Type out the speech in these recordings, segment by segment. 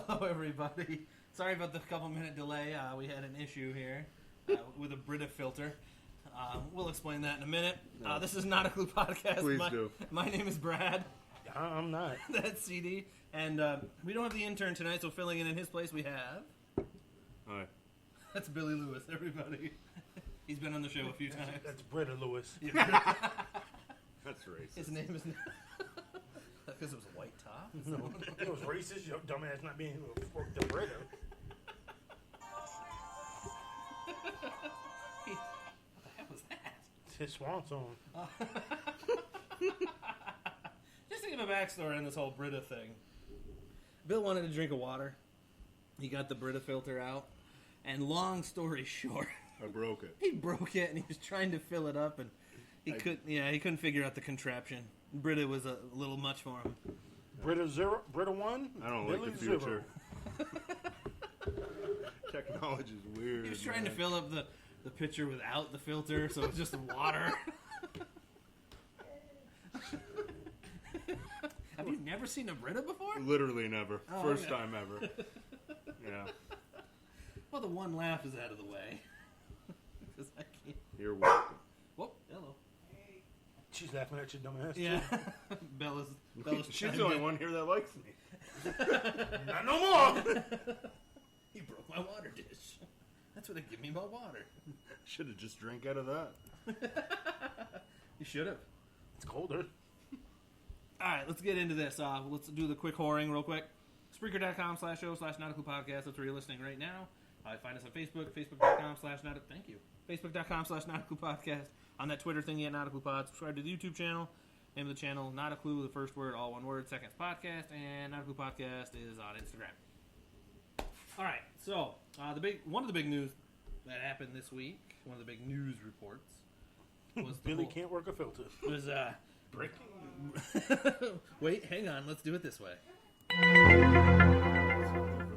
Hello, everybody. Sorry about the couple-minute delay. We had an issue here with a Brita filter. We'll explain that in a minute. No. This is Not a Clue Podcast. Please do. My name is Brad. I'm not. That's CD. And we don't have the intern tonight, so filling in his place we have... Hi. That's Billy Lewis, everybody. He's been on the show a few times. That's Britta Lewis. That's racist. His name is... Because it was a white top? No, it was racist. Your dumbass not being able to work the Britta. What the heck was that? It's his swan song. Just to give a backstory on this whole Brita thing. Bill wanted a drink of water. He got the Brita filter out. And long story short... I broke it. He broke it and he was trying to fill it up and he couldn't figure out the contraption. Brita was a little much for him. Britta 0, Britta 1. I don't Billy like the future. 0. Technology's weird. He was trying to fill up the pitcher without the filter, so it's just water. Have you never seen a Brita before? Literally never. Oh, First okay. time ever. Yeah. Well, the one laugh is out of the way. Because I can't. You're welcome. Whoa, hello. She's laughing at your dumbass. Yeah. Bella's She's the only one here that likes me. Not no more. He broke my water dish. That's where they give me my water. Should have just drank out of that. You should have. It's colder. Alright, let's get into this. Let's do the quick whoring real quick. Spreaker.com/show/Not-A-Clue Podcast. That's where you're listening right now. Find us on Facebook, Facebook.com/Thank you. Facebook.com/Not-A-Clue Podcast. On that Twitter thingy at Not-A-Clue Pod. Subscribe to the YouTube channel. Name of the channel, Not a Clue, the first word, all one word, Seconds Podcast. And Not-A-Clue Podcast is on Instagram. Alright, so one of the big news that happened this week, one of the big news reports, was Billy can't work a filter. was Breaking. Wait, hang on, let's do it this way. For the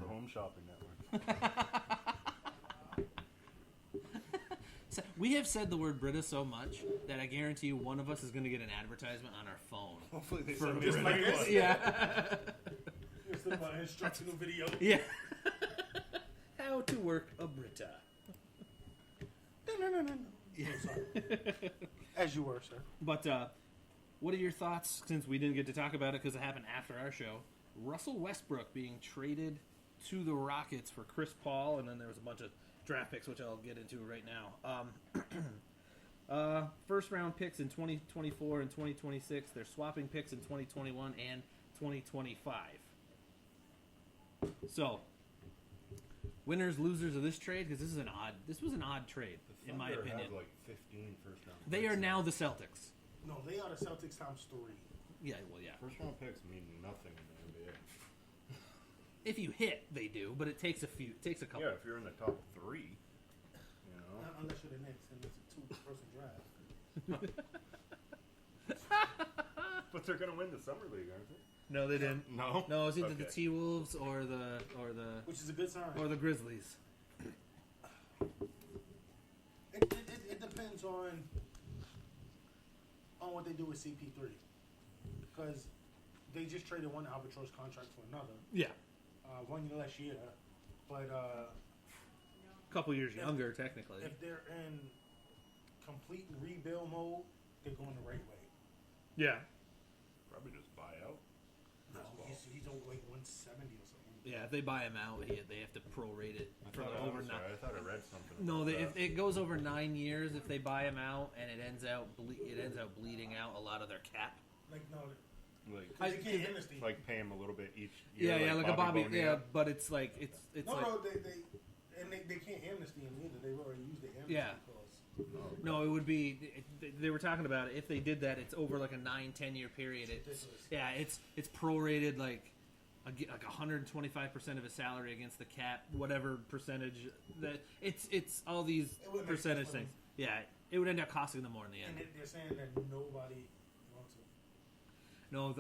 Home Shopping Network. So we have said the word Brita so much that I guarantee you one of us is going to get an advertisement on our phone. Hopefully they For send Brita. me like this? Yeah. It's like my instructional video. Yeah. How to work a Brita. No. Yeah. I'm sorry. As you were, sir. But what are your thoughts, since we didn't get to talk about it because it happened after our show, Russell Westbrook being traded to the Rockets for Chris Paul, and then there was a bunch of draft picks, which I'll get into right now. First round picks in 2024 and 2026. They're swapping picks in 2021 and 2025. So, winners, losers of this trade, because this was an odd trade, in my opinion. Have like 15 first round They picks are now. now the Celtics. No, they are the Celtics times 3. Yeah, well, yeah. First round picks mean nothing in the NBA. If you hit, they do, but it takes a couple. Yeah, if you're in the top 3, you know. Unless you're the Knicks and it's a 2-person draft. But they're gonna win the summer league, aren't they? No, they didn't. No. No, it was either Okay. the T-Wolves or the Which is a good sign. or the Grizzlies. It depends on what they do with CP3. Because they just traded one albatross contract for another. Yeah, 1 less year. But a couple years younger, technically. if they're in complete rebuild mode, they're going the right way. Yeah, Probably just buy out. No, he's over like 170 or something. yeah. If they buy him out, they have to prorate it for the over I'm nine. sorry, I thought I read something. No, about if that. it goes over 9 years, if they buy him out, and it ends out bleeding out a lot of their cap. Like, no, like, they can't amnesty. like pay him a little bit each Yeah, year. yeah, like a Bobby. Bonilla. Yeah, but it's like it's No, like they can't amnesty him either. They've already used the amnesty Yeah. clause. no, it would be. They were talking about it. If they did that, it's over like a 9-10 year period. It's Ridiculous. it's prorated like 125% of his salary against the cap, whatever percentage that it's all these It wouldn't make percentage sense. things. Yeah, it would end up costing them more in the end. And they're saying that nobody wants it. No,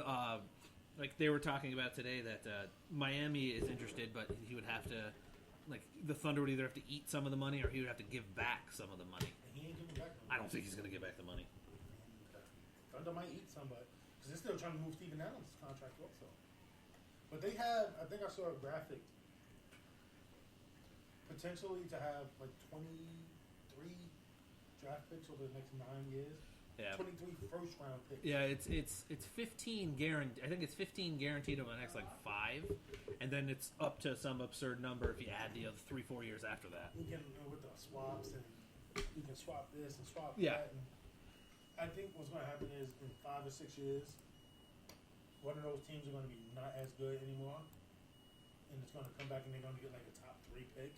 like they were talking about today that Miami is interested, but he would have to, like, the Thunder would either have to eat some of the money or he would have to give back some of the money. And he ain't giving back no I don't think he's going to give back the money. Thunder might eat some, but because they're still trying to move Steven Adams' contract also. But they have, I think I saw a graphic, potentially to have like 23 draft picks over the next 9 years. Yeah. 23 first round picks. Yeah, it's 15 guaranteed. I think it's 15 guaranteed over the next like 5, and then it's up to some absurd number if you add the other 3-4 years after that. You can with the swaps, and you can swap this and swap Yeah. that. And I think what's going to happen is in 5 or 6 years, one of those teams are going to be not as good anymore, and it's going to come back and they're going to get like a top 3 pick.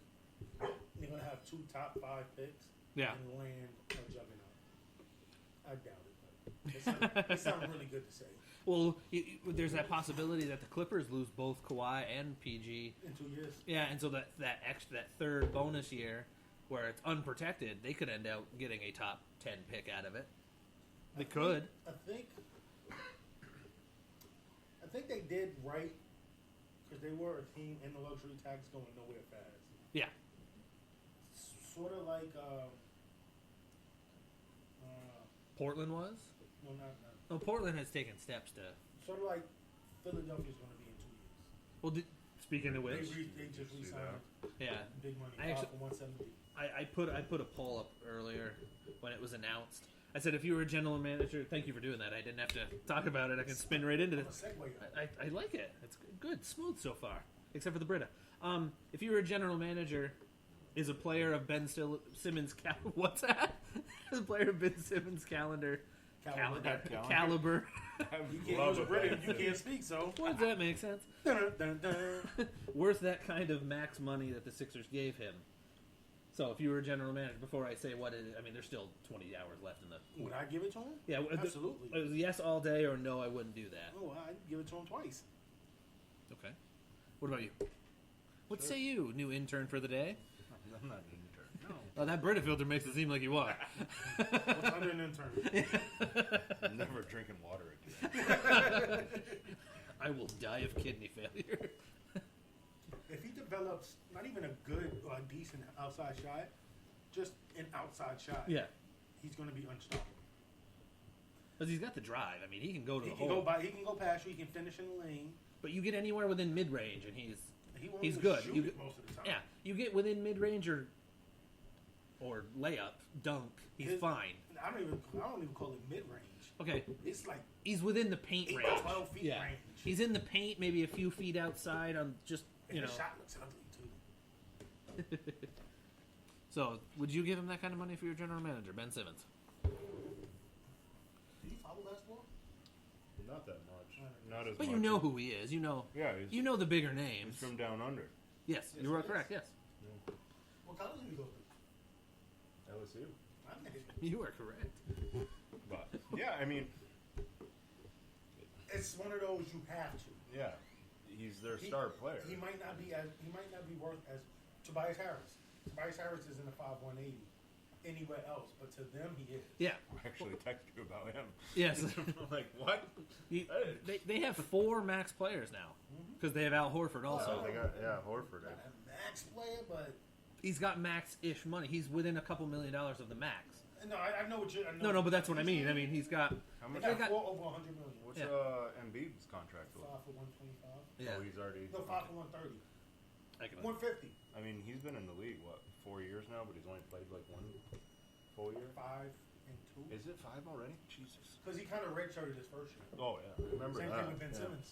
They're going to have 2 top 5 picks. Yeah. And land a juggernaut. I doubt it, but it sounds really good to say. Well, there's that possibility that the Clippers lose both Kawhi and PG. In 2 years. Yeah, and so that third bonus year, where it's unprotected, they could end up getting a top 10 pick out of it. They could. I think they did right because they were a team in the luxury tax going nowhere fast. Yeah. Sort of like Portland was? well, not No, Portland has taken steps to. sort of like Philadelphia's going to be in 2 years. Well, speaking of which, They just re-signed yeah, big money. I actually- For 170. I put a poll up earlier when it was announced. I said if you were a general manager, thank you for doing that. I didn't have to talk about it. I can spin right into I'm this. a segue. I like it. It's good, smooth so far, except for the Brita. If you were a general manager, is a player of Ben Simmons' what's that? Is a player of Ben Simmons' caliber. You can't use a British. You can't speak. So Well, does that make sense? dun, dun, dun. Worth that kind of max money that the Sixers gave him. So if you were a general manager, before I say what it is, I mean, there's still 20 hours left in the. Would I give it to him? Yeah, Absolutely. It was yes all day or no, I wouldn't do that. Oh, I'd give it to him twice. Okay. What about you? What say you, new intern for the day? I'm not an intern. Oh, that Brita filter makes it seem like you are. What's under an intern? No. Never drinking water again. I will die of kidney failure. If he develops not even a good or a decent outside shot, just an outside shot, Yeah. he's going to be unstoppable. Because he's got the drive. I mean, he can go to He the can hole. go by. He can go past you. He can finish in the lane. But you get anywhere within mid-range, and he's He won't He's even good. shoot You it get- most of the time. yeah. You get within mid-range or layup, dunk. He's His- fine. I don't even call it mid range. Okay, It's like he's within the paint 8 to range. 12 feet Yeah, range. he's in the paint, maybe a few feet outside on just And you know. his shot looks ugly too. So, would you give him that kind of money for your general manager, Ben Simmons? Do you follow basketball? Not that much. Not as But much. you know who he is. You know. Yeah, You know the bigger he's names. from down under. Yes, you are correct. Yes, What college did you go to? LSU. I mean, you are correct. But yeah, I mean, it's one of those you have to. yeah, he's their star player. He might not be worth as Tobias Harris. Tobias Harris is in the 5-180 anywhere else, but to them he is. Yeah. I actually texted you about him. Yes. I'm like, what? They have 4 max players now because they have Al Horford also. Oh, they got Horford. Not a max player, but He's got max-ish money. He's within a couple $1 million of the max. no, I know what you. No, but that's what I mean. I mean, he's got. How They much? got 4 over 100 million. What's Yeah. Embiid's contract? 5 for 125. Yeah. Oh, he's already. No, 5 for 130. I can, 150. I mean, he's been in the league 4 years now, but he's only played like 1 full year. 5 and 2. Is it 5 already? Jesus. Because he kind of redshirted his first year. Oh yeah, I remember Same that. thing with Ben yeah. Simmons.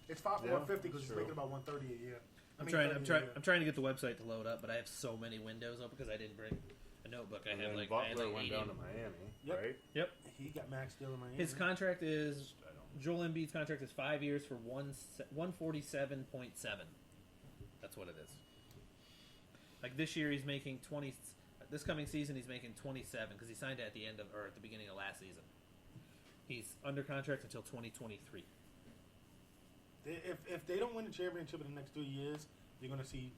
It's 5 for Yeah, 150 because he's true. making about 130 a year. I'm 30 a year. trying to get the website to load up, but I have so many windows open because I didn't bring a notebook. I And had then like I had Butler like 80. went down to Miami, Yep. right? Yep. He got max deal in Miami. His contract is I don't. Joel Embiid's contract is 5 years for 147.7. That's what it is. Like this year, he's making 20. This coming season, he's making 27 because he signed it at the end of or at the beginning of last season. He's under contract until 2023. If they don't win the championship in the next 3 years, you're going to see.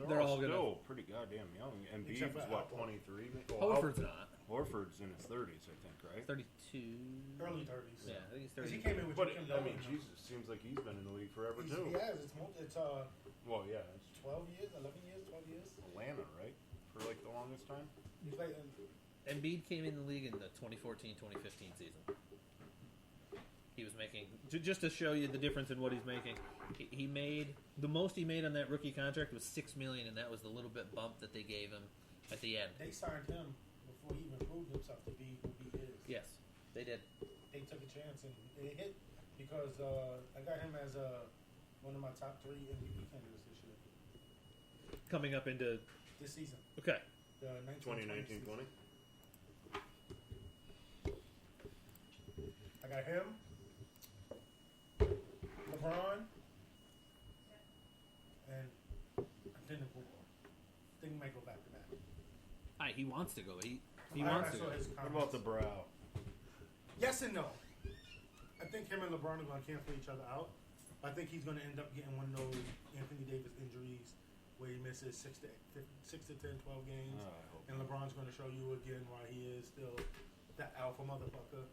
They're all still pretty goddamn young. Embiid's Except for what, Al 23? Horford's not. Horford's in his 30s, I think, right? 32. Early 30s. Yeah, I think he's 'Cause 30. he came in with But Kim I mean, Dolan. Jesus, seems like he's been in the league forever He too. has. It's Well, yeah, it's 12 years, 11 years, 12 years. Atlanta, right? For like the longest time. He's like, Embiid came in the league in the 2014-2015 season. He was making. Just to show you the difference in what he's making, he made the most he made on that rookie contract was $6 million, and that was the little bit bump that they gave him at the end. They signed him before he even proved himself to be who he is. Yes, they did. They took a chance and it hit because I got him as one of my top 3 MVP candidates this year. Coming up into This season. okay. The 2019-20. I got him, LeBron, and I think might go back to back. He wants to go. He wants to go. What about the brow? Yes and no. I think him and LeBron are going to cancel each other out. I think he's going to end up getting one of those Anthony Davis injuries where he misses 6 to 10, 12 games. And LeBron's going to show you again why he is still that alpha motherfucker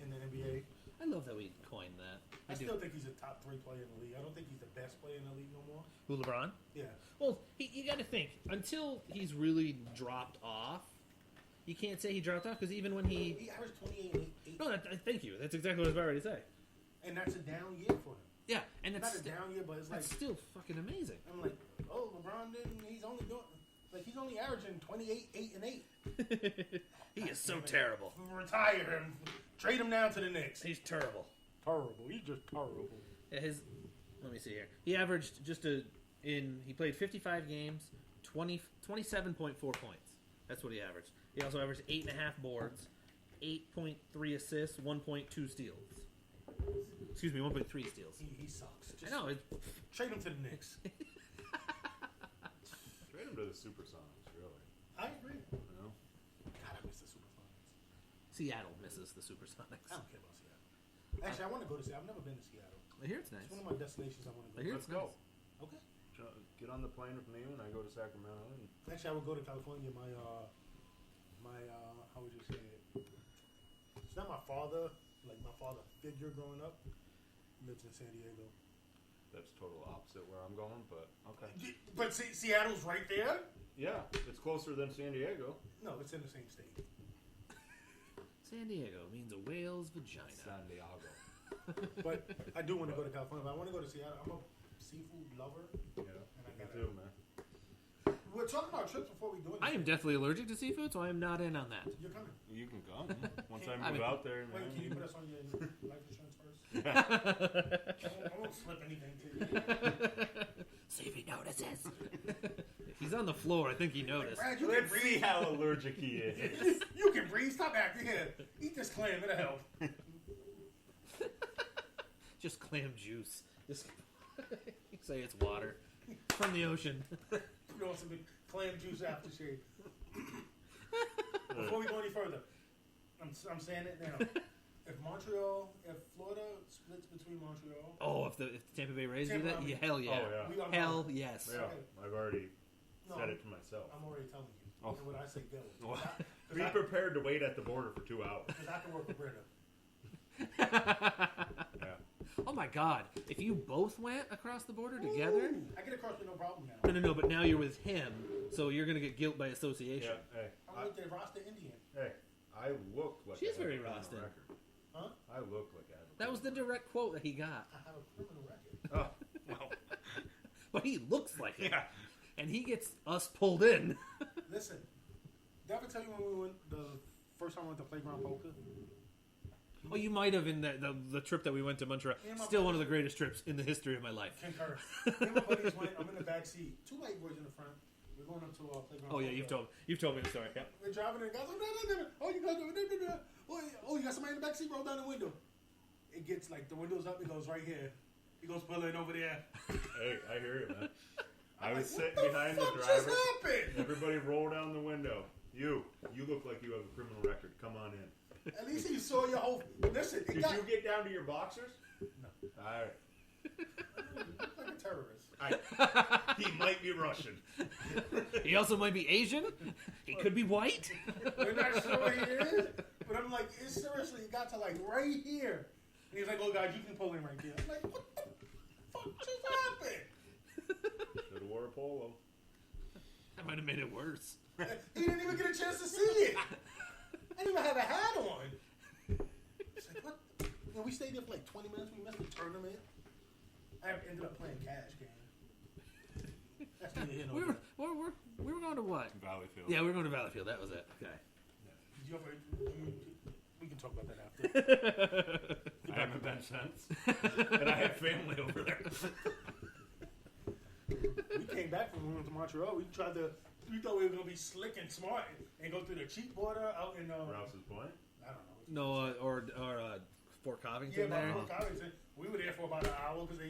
in the NBA. I love that we coined that. I still think he's a top 3 player in the league. I don't think he's the best player in the league no more. Who, LeBron? Yeah. Well, you got to think, until he's really dropped off, you can't say he dropped off, because even when He averaged 28 8. No, thank you. That's exactly what I was about ready to say. And that's a down year for him. Yeah, and Not a down year, but it's like... That's still fucking amazing. I'm like, oh, LeBron didn't... He's only doing... Like, he's only averaging 28, 8, and 8. He is so terrible. Retire him. Trade him down to the Knicks. He's terrible. Terrible. He's just terrible. Yeah, let me see here. He averaged he played 55 games, 27.4 points. That's what he averaged. He also averaged 8.5 boards, 8.3 assists, 1.2 steals. Excuse me, 1.3 steals. He sucks. I know. Trade him to the Knicks. Trade him to the Supersonics, really. I agree. You know? God, I miss the Supersonics. Seattle misses the Supersonics. I don't care about Seattle. Actually, I want to go to Seattle. I've never been to Seattle. I hear it's nice. It's one of my destinations I want to go I hear to. it's Let's go. nice. Okay. Get on the plane with me when I go to Sacramento. And Actually, I would go to California. My how would you say it? It's not my father. Like my father figure growing up lives in San Diego. that's total opposite where I'm going, but okay. But see, Seattle's right there. Yeah, it's closer than San Diego. No, it's in the same state. San Diego means a whale's vagina. San Diego. But I do want to go to California. But I want to go to Seattle. I'm a seafood lover. Yeah, And I me gotta- too, man. We're talking about trips before we do anything. I am definitely allergic to seafoood, so I am not in on that. You're coming. You can come once I I move mean- out there, man. Wait, can you put us on your life insurance first? I won't slip anything to you. Saving notices. He's on the floor. I think he noticed. Brad, you can Let's see breathe. how allergic he is. You can breathe. Stop acting here. Eat this clam. It'll help. Just clam juice. Just you say it's water from the ocean. Put on some clam juice aftershave. Before we go any further, I'm saying it now. If Florida splits between Montreal, Oh, if the Tampa Bay Rays do Tampa, that, I mean- yeah, hell yeah, Oh, yeah. we are hell going. yes. Yeah, I've already No, said it to myself. I'm already telling you. Oh. And when I say go, Well, because Be I, prepared to wait at the border for 2 hours. I can work with Britta. Yeah. Oh my God! If you both went across the border together, Ooh, I get across with no problem now. no, but now you're with him, so you're gonna get guilt by association. Yeah. Hey, I'm with the Rasta Indian. I look like She's I have very a criminal Rasta. record. Huh? I look like I have a That was the criminal direct quote that he got. I have a criminal record. record. Oh, well. But he looks like it, Yeah. and he gets us pulled in. Listen, did I ever tell you when we went the first time we went to playground poker? Oh, you might have in the trip that we went to Montreal. Yeah, my Still one of buddies- the greatest trips in the history of my life. Concur. Me and my buddies went. I'm in the back seat. 2 white boys in the front. We're going up to playground. Oh yeah, poker. you've told me the story. Yeah. We're driving and guys, oh you guys, oh you got somebody in the back seat. Roll down the window. It gets like the window's up. It goes right here. He goes pulling over there. Hey, I hear you, man. I I'm was like, sitting behind the what the fuck driver. just happened? Everybody roll down the window. You look like you have a criminal record. Come on in. At least you saw your whole. Listen, it Did got you get down to your boxers? No. All right. you look like a terrorist. He might be Russian. He also might be Asian. He could be white. We're not sure what he is, but I'm like, it seriously got to like right here. And he's like, oh guys, you can pull in right there. I'm like, what the fuck just happened? Should have wore a polo. That might have made it worse. He didn't even get a chance to see it. I didn't even have a hat on. It's like, what? And we stayed there for like 20 minutes. We missed the tournament. I ended up playing cash game. That's neither here nor We there. were going to what? Valleyfield. Yeah, we were going to Valleyfield. That was it. Okay. Did you ever, we can talk about that after. I haven't been since. And I have family over there. We came back from when we went to Montreal. We thought we were gonna be slick and smart and go through the cheap border out in Rouse's Point? I don't know. No, or Fort Covington Yeah, there. Fort Covington. We were there for about an hour because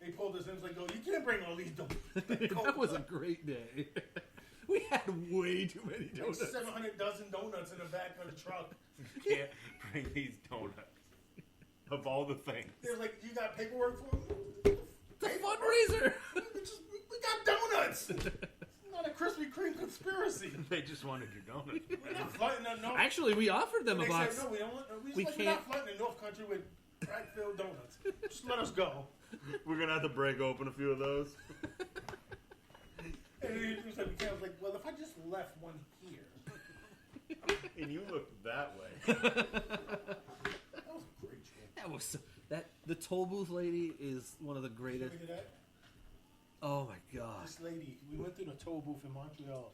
they pulled us in. It's like, oh, you can't bring all these donuts. That was a great day. We had way too many Like donuts. 700 dozen donuts in the back of the truck. You can't bring these donuts. Of all the things. They're like, you got paperwork for them? The fundraiser. We got donuts. It's not a Krispy Kreme conspiracy. They just wanted your donuts. We're not flooding the North. Actually, we offered them a They box. said, no, we don't want. We We're not flooding the North Country with crack-filled donuts. Just let us go. We're going to have to break open a few of those. And he was like, I was like, well, if I just left one here. And you look that way. That was a great trip. That was the toll booth lady is one of the greatest. Look at that. Oh my god. This lady, we went through the toll booth in Montreal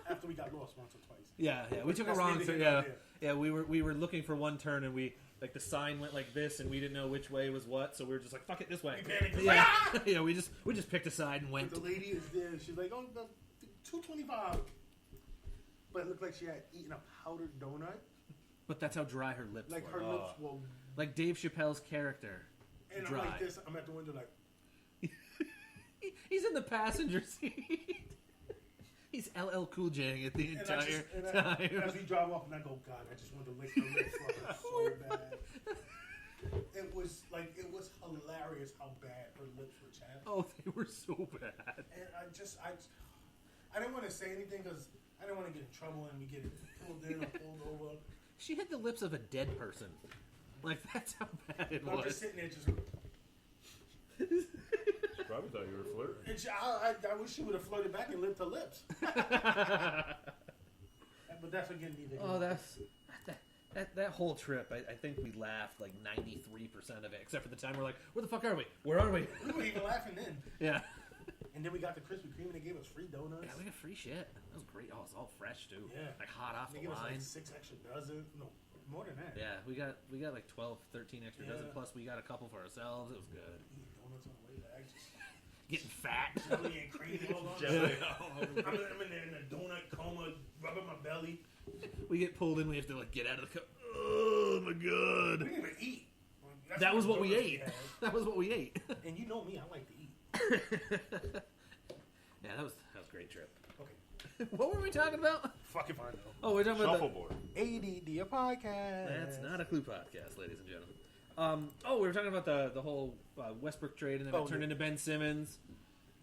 after we got lost once or twice. Yeah. We took a That's wrong neither turn. here nor Yeah, there. yeah. We were looking for one turn and we like the sign went like this and we didn't know which way was what, so we were just like, fuck it, this way. We panicked. Yeah, Ah! yeah. We just picked a side and went. But the lady is there. She's like, oh, the $2.25. But it looked like she had eaten a powdered donut. But that's how dry her lips Like were. her lips were. Like Dave Chappelle's character. And dry. I'm like this. I'm at the window like. He's in the passenger seat. He's LL Cool J at the And I entire just, time. as we drive off, and I go, God, I just want to lick her lips so bad. It was hilarious how bad her lips were chapped. Oh, they were so bad. And I didn't want to say anything because I didn't want to get in trouble and we get pulled in or pulled over. She had the lips of a dead person. Like, that's how bad it I'm was. just sitting there just. Probably thought you were flirting. And I wish she would have flirted back and licked her lips. But that's again neither. Oh, that whole trip, I think we laughed like 93% of it, except for the time we're like, where the fuck are we? Where are we? We were even laughing then. Yeah. And then we got the Krispy Kreme and they gave us free donuts. Yeah, we got free shit. That was great. Oh, it's all fresh too. Yeah. Like hot off They the gave us line. like 6 extra dozen. No, more than that. Yeah, we got like 12, 13 extra Yeah. dozen, plus we got a couple for ourselves. It was good. Eating donuts on the way back. Just Getting fat. jelly and cream all on. Jelly. I'm in there in a donut coma, rubbing my belly. We get pulled in, we have to like get out of the car. Oh my We god. didn't even eat. That's That was what we donuts ate. had. That was what we ate. And you know me, I like to eat. Yeah, that was a great trip. Okay. What were we talking about? Fuck if I know. Oh, we're talking about Shuffleboard. ADD, a podcast. That's not a Clue podcast, ladies and gentlemen. We were talking about the whole Westbrook trade, and then it turned into Ben Simmons.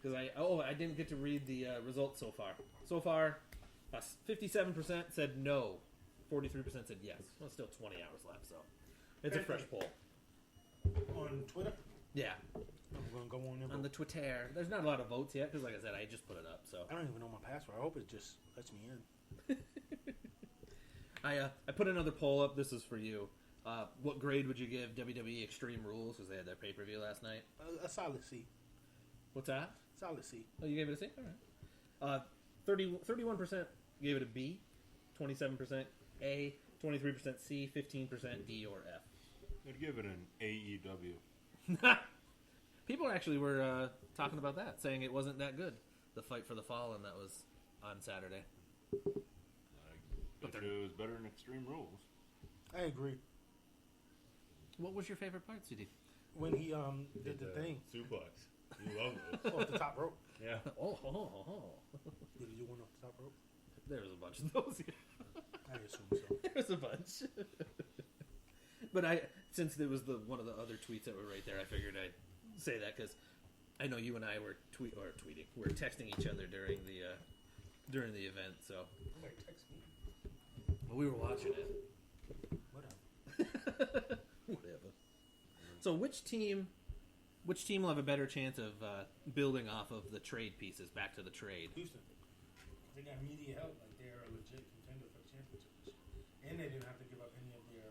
Because I didn't get to read the results so far. So far, 57% said no, 43% said yes. Well, still 20 hours left, so it's a fresh poll. On Twitter? Yeah, I'm going to go on there. on the Twitter. There's not a lot of votes yet, because like I said, I just put it up. So I don't even know my password. I hope it just lets me in. I put another poll up. This is for you. What grade would you give WWE Extreme Rules? Because they had their pay-per-view last night. A solid C. What's that? Solid C. Oh, you gave it a C? All right. 31% gave it a B, 27% A, 23% C, 15% D or F. I'd give it an AEW. People actually were talking about that, saying it wasn't that good. The Fight for the Fallen that was on Saturday. I bet you it was better than Extreme Rules. I agree. What was your favorite part, CD? When he did the thing Suplex. You love those. off the top rope. Yeah. Oh. Did he do one off the top rope? There was a bunch of those. I assume so. There was a bunch. But since there was one of the other tweets that were right there, I figured I'd say that because I know you and I were tweeting. We were texting each other during the event. So Like, text me. well, we were watching it. Whatever. Whatever. So which team will have a better chance of building off of the trade pieces back to the trade? Houston. They got media help. Like, they're a legit contender for the championship. And they didn't have to give up any of their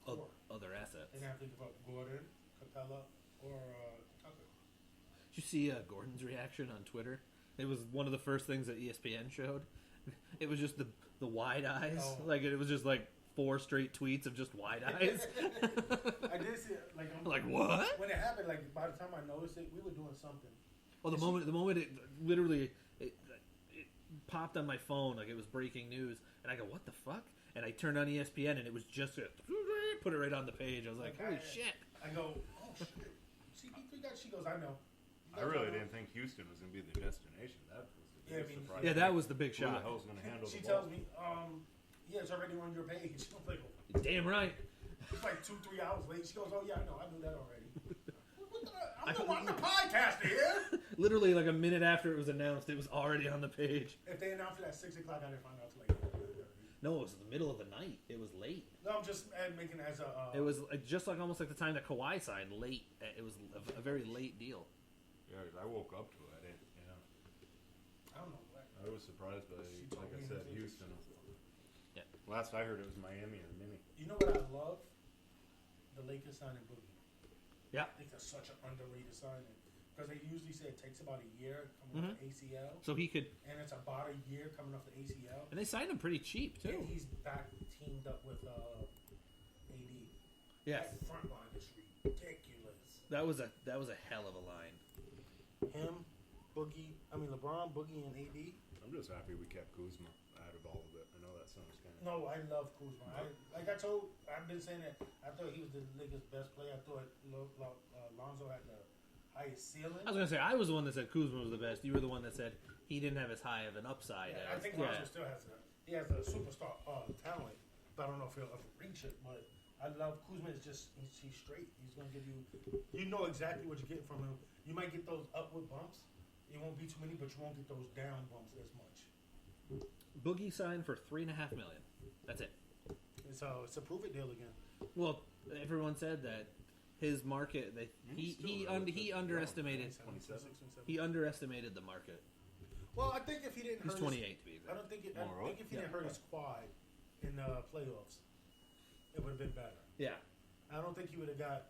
core. Other assets. They gonna have to give up Gordon, Capella, or Tucker. Did you see Gordon's reaction on Twitter? It was one of the first things that ESPN showed. It was just the wide eyes. Oh. Like, it was just like 4 straight tweets of just wide eyes. I did see it. Like, what? When it happened, like by the time I noticed it, we were doing something. Well, the moment it literally it popped on my phone like it was breaking news, and I go, "What the fuck?" And I turned on ESPN, and it was just put it right on the page. I was like, "Holy shit!" I go, "Oh shit!" CP3 got. She goes, "I know." I really didn't think Houston was going to be the destination. That was the biggest surprise. Yeah, that was the big Who the shock. hell's going to handle She the ball? tells me, "Yeah, it's already on your page." I'm like, Damn right. it's like 2-3 hours late. She goes, "Oh yeah, I know. I knew that already." I'm the podcaster here. Literally, like a minute after it was announced, it was already on the page. If they announced it at 6 o'clock, I didn't find out till like 9:30. No, it was the middle of the night. It was late. No, I'm just making it as a. It was like, just like almost like the time that Kawhi signed late. It was a very late deal. Yeah, 'cause I woke up to it. I didn't, I don't know. I was surprised by, She told like I me said, it was Houston. Yeah. Last I heard, it was Miami or Mini. You know what I love? The Lakers signing Boogie. Yeah. I think that's such an underrated signing because they usually say it takes about a year coming off the ACL, So he could, and it's about a year coming off the ACL. and they signed him pretty cheap too. And he's back teamed up with AD. Yes, That front line is ridiculous. that was a hell of a line. Him, LeBron, Boogie, and AD. I'm just happy we kept Kuzma out of all of it. I know that sounds kind of... No, I love Kuzma. I've been saying that. I thought he was the Lakers' best player. I thought Lonzo had the highest ceiling. I was gonna say I was the one that said Kuzma was the best. You were the one that said he didn't have as high of an upside. Yeah, I think Lonzo still has a superstar talent, but I don't know if he'll ever reach it. But I love Kuzma. He's straight. He's gonna give you know exactly what you're getting from him. You might get those upward bumps. It won't be too many, but you won't get those down bumps as much. Boogie signed for $3.5 million. That's it. It's a prove it deal again. Well, everyone said that his market. He underestimated. 27. He underestimated the market. Well, I think if he didn't He's hurt 28 to be I exact. don't think it, More, I think if he didn't hurt his quad in the playoffs, it would have been better. Yeah. I don't think he would have got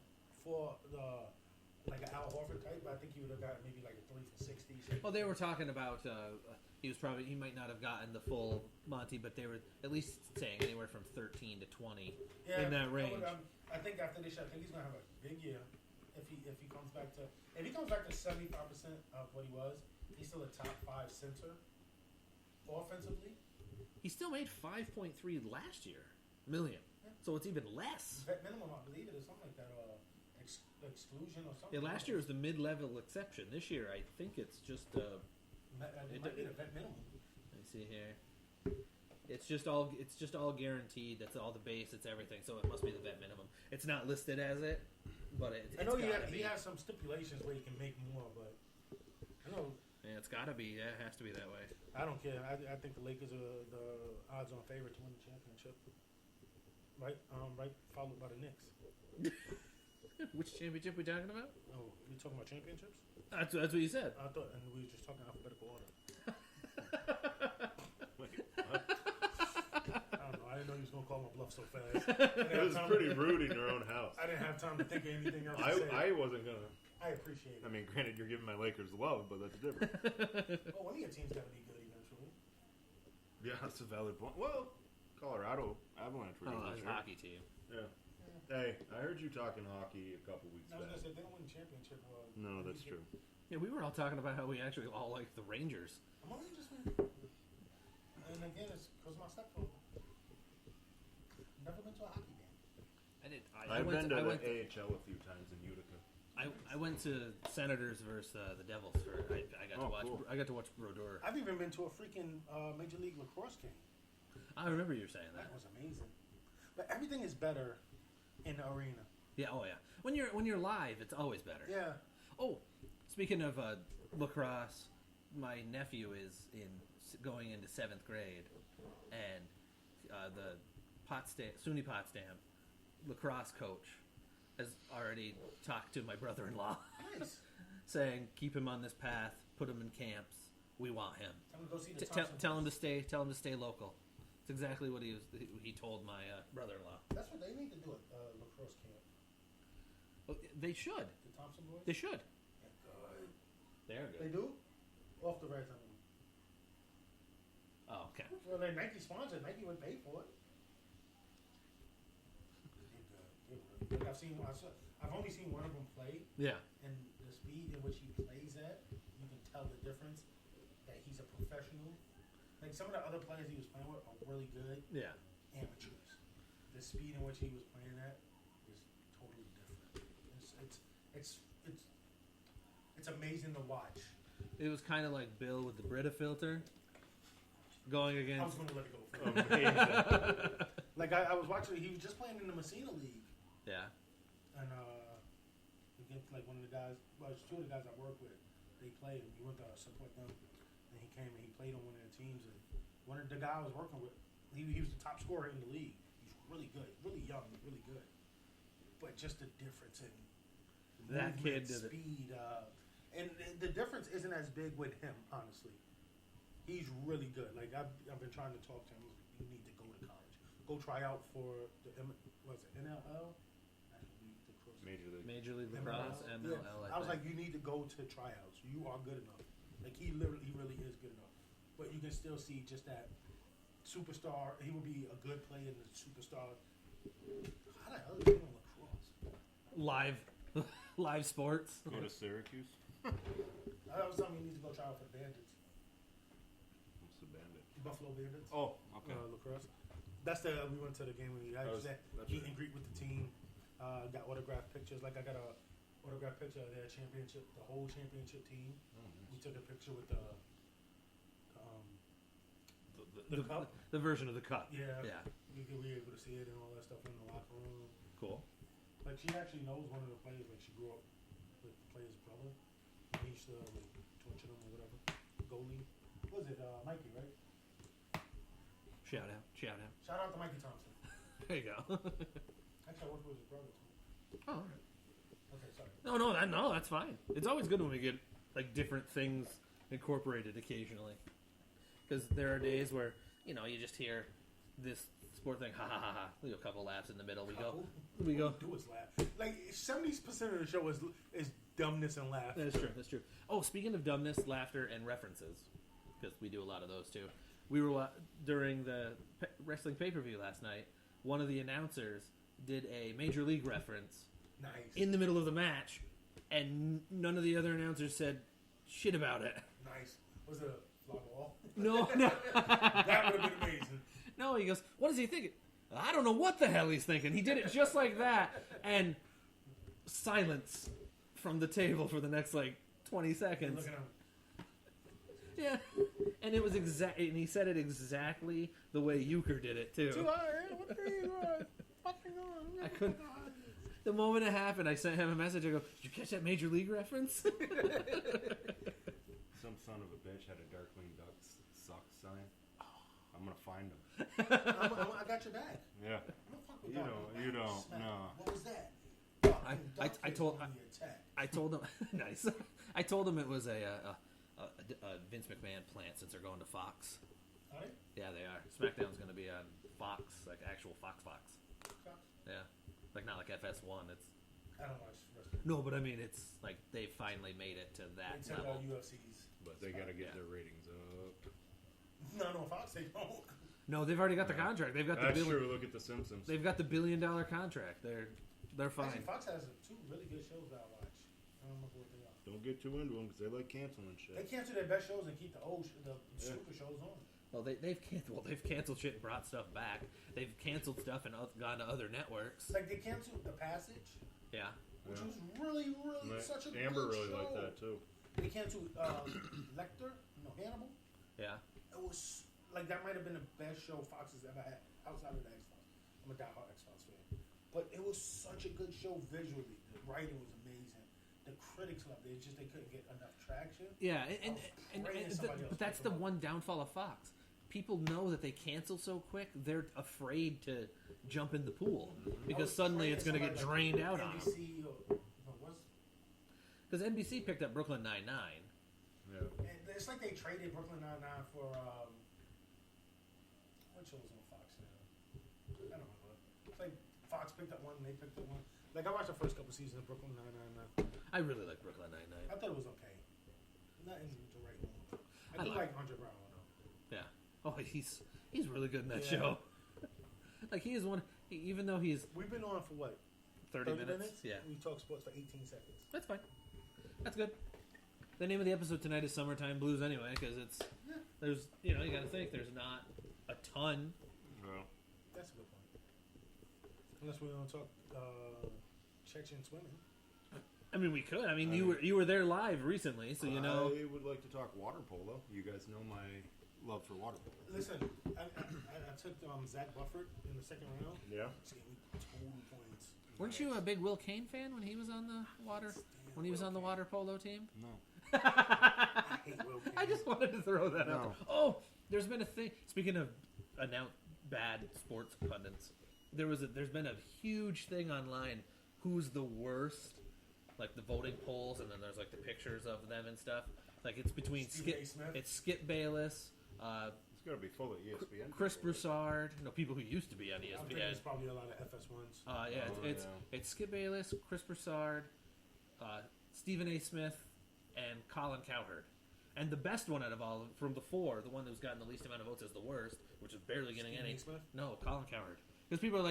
like an Al Horford type, but I think he would have got maybe like a 3 for 60. Well, they were talking about he might not have gotten the full Monty, but they were at least saying anywhere from 13 to 20 in that range. I think after this year, I think he's gonna have a big year. If he comes back to 75% of what he was, he's still a top 5 center offensively. He still made 5.3 last year million, so it's even less. Vet minimum, I believe it is something like that, exclusion or something. Yeah, last year was the mid-level exception. This year, I think it's just. It might be the vet minimum. Let me see here. It's just all guaranteed. That's all the base. It's everything. So it must be the vet minimum. It's not listed as it, but it's I know gotta he be. has some stipulations where he can make more, but I know. Yeah, it's got to be. Yeah, it has to be that way. I don't care. I think the Lakers are the odds-on favorite to win the championship. Right, followed by the Knicks. Which championship we talking about? Oh, we talking about championships? That's what you said. I thought, and we were just talking alphabetical order. Wait, what? I don't know. I didn't know you was gonna call my bluff so fast. It was pretty rude in your own house. I didn't have time to think of anything else. To say. I wasn't gonna. I appreciate it. I mean, granted, you're giving my Lakers love, but that's different. Well, one of your team's gotta be good eventually. Yeah, that's a valid point. Well, Colorado Avalanche were Oh, good it's this a year. hockey team. Yeah. Hey, I heard you talking hockey a couple weeks I was back. gonna say if they don't win the championship. No, that's true. Yeah, we were all talking about how we actually all like the Rangers. I'm only just win. And again, it's because my stepfather. Never been to a hockey game. I did. I've been to the AHL a few times in Utica. I went to Senators versus the Devils. I got to watch. Cool. I got to watch Brodeur. I've even been to a freaking Major League Lacrosse game. I remember you saying that. That was amazing. But everything is better in the arena. Yeah. Oh yeah. When you're live, it's always better. Yeah. Oh, speaking of lacrosse, my nephew is going into 7th grade, and the SUNY Potsdam lacrosse coach has already talked to my brother-in-law, Nice. saying keep him on this path, put him in camps. We want him. Tell him to go see the Tell him to stay. Tell him to stay local. It's exactly what he told my brother-in-law. That's what they need to do at lacrosse camp. They should. The Thompson boys? They should. They're good. They're They good. do? Off the Reds, I mean. Oh, okay. Well, they're Nike sponsored. Nike would pay for it. They're good. They're really good. I've only seen one of them play, Yeah. and the speed in which he plays at, you can tell the difference that he's a professional. Like some of the other players he was playing with are really good Yeah. amateurs. The speed in which he was playing at is totally different. It's amazing to watch. It was kind of like Bill with the Brita filter going I against. was going to let it go. For Amazing. Like I was watching, he was just playing in the Messina League, Yeah. and against like one of the guys. Well, it's two of the guys I work with. They played, and we went to support them. And he came and he played on one of their teams. And one of the guy I was working with, he was the top scorer in the league. He's really good, really young, really good. But just the difference in That kid movement, did it. speed, and the difference isn't as big with him, honestly. He's really good. Like I've been trying to talk to him. You need to go to college. Go try out for the NLL. Major League. Major League Lacrosse, MLL. Yeah. I was like, you need to go to tryouts. You are good enough. Like he really is good enough. But you can still see just that superstar. He would be a good player in the superstar. How the hell is he on lacrosse? Live sports. Go to Syracuse. I was telling him he needs to go try out for the Bandits, What's the Bandit? Buffalo Bandits. Oh, okay. Lacrosse. That's we went to the game when That's meet right. and greet with the team. Got autographed pictures. Like I got a autographed picture of their championship, the whole championship team. Oh, nice. We took a picture with the cup. The version of the cup. Yeah. Yeah. We were able to see it and all that stuff in the locker room. Cool. Like she actually knows one of the players. Like she grew up with the player's brother. He used to like torture them or whatever. Goalie. What was it? Mikey, right? Shout out. Shout out to Mikey Thompson. There you go. Actually, I worked with his brother too. Oh, all right. Okay, sorry. No, that's fine. It's always good when we get like different things incorporated occasionally, because there are days where you just hear this sport thing, ha ha ha ha. We go a couple laughs in the middle. We go. Do is laugh. Like 70% of the show is dumbness and laughter. That's true. Oh, speaking of dumbness, laughter, and references, because we do a lot of those too. We were during the wrestling pay-per-view last night. One of the announcers did a Major League reference Nice. in the middle of the match, and none of the other announcers said shit about it. Nice. Was it a vlog wall? No. That would have been amazing. No, he goes, what is he thinking? I don't know what the hell he's thinking. He did it just like that. And silence from the table for the next, 20 seconds. Look at him. Yeah. And it was and he said it exactly the way Euchre did it, too. I couldn't. The moment it happened, I sent him a message. I go, did you catch that Major League reference? Some son of a bitch had a Darkwing Ducks sock sign. I'm gonna find him. I got your back. Yeah. You don't. No. What was that? I told him. Nice. I told him it was a Vince McMahon plant since they're going to Fox. Are they? Yeah, they are. SmackDown's going to be on Fox, like actual Fox. Yeah, not like FS1. It's I don't watch wrestling. no, but I mean, it's like they finally made it to that They took level. all UFC's. But they gotta get Yeah. their ratings up. No, Fox, they don't. No, they've already got the contract. They've got the That's billion. true. Look at the Simpsons. They've got the $1 billion contract. They're fine. Actually, Fox has two really good shows that I watch. I don't remember what they are. Don't get too into them because they like canceling shit. They cancel their best shows and keep the super shows on. Well, they've canceled shit and brought stuff back. They've canceled stuff and gone to other networks. Like they canceled The Passage, Yeah. which was really such a Amber good really show. liked that too. They canceled Hannibal. Yeah. It was like that might have been the best show Fox has ever had outside of the X-Files. I'm a diehard X-Files fan, but it was such a good show visually. The writing was amazing. The critics loved it. It's just they couldn't get enough traction. Yeah, Somebody else but that's pick the them up. one downfall of Fox. People know that they cancel so quick; they're afraid to jump in the pool because suddenly it's going to get drained out on them. NBC Because NBC picked up Brooklyn Nine-Nine. Yeah. it's like they traded Brooklyn Nine-Nine for what show was on Fox now? I don't remember. It's like Fox picked up one, and they picked up one. Like, I watched the first couple seasons of Brooklyn Nine-Nine. I really like Brooklyn Nine-Nine. I thought it was okay. Nothing to write home about. I do like Andre Brown, though. Yeah. Oh, he's really good in that Yeah. show. Like, he is one... even though he's... We've been on for, what, 30 minutes? Yeah. We talk sports for 18 seconds. That's fine. That's good. The name of the episode tonight is Summertime Blues anyway, because it's... Yeah. There's... You know, you gotta think, there's not a ton. Well, That's a good point. Unless we're going to talk Chechen swimming. I mean, we could. I mean, you were there live recently, so you know... I would like to talk water polo. You guys know my love for water polo. Listen, I took Zach Buffett in the second round. Yeah. She gave me total points. Weren't you a big Will Kane fan when he was on the water... When he was on the water polo team? No. I hate Will Kane. I just wanted to throw that out No. there. Oh, there's been a thing. Speaking of bad sports pundits, there's been a huge thing online. Who's the worst? Like the voting polls, and then there's like the pictures of them and stuff. Like it's between Skip Bayless, It's got to be full of ESPN. Chris people. Broussard. No, people who used to be on I'm ESPN. thinking it's probably a lot of FS1s. It's Skip Bayless, Chris Broussard, Stephen A. Smith, and Colin Cowherd. And the best one out of all from the four, the one who's gotten the least amount of votes is the worst, which is barely getting Stephen any. A. Smith? No, Colin Cowherd. Because people are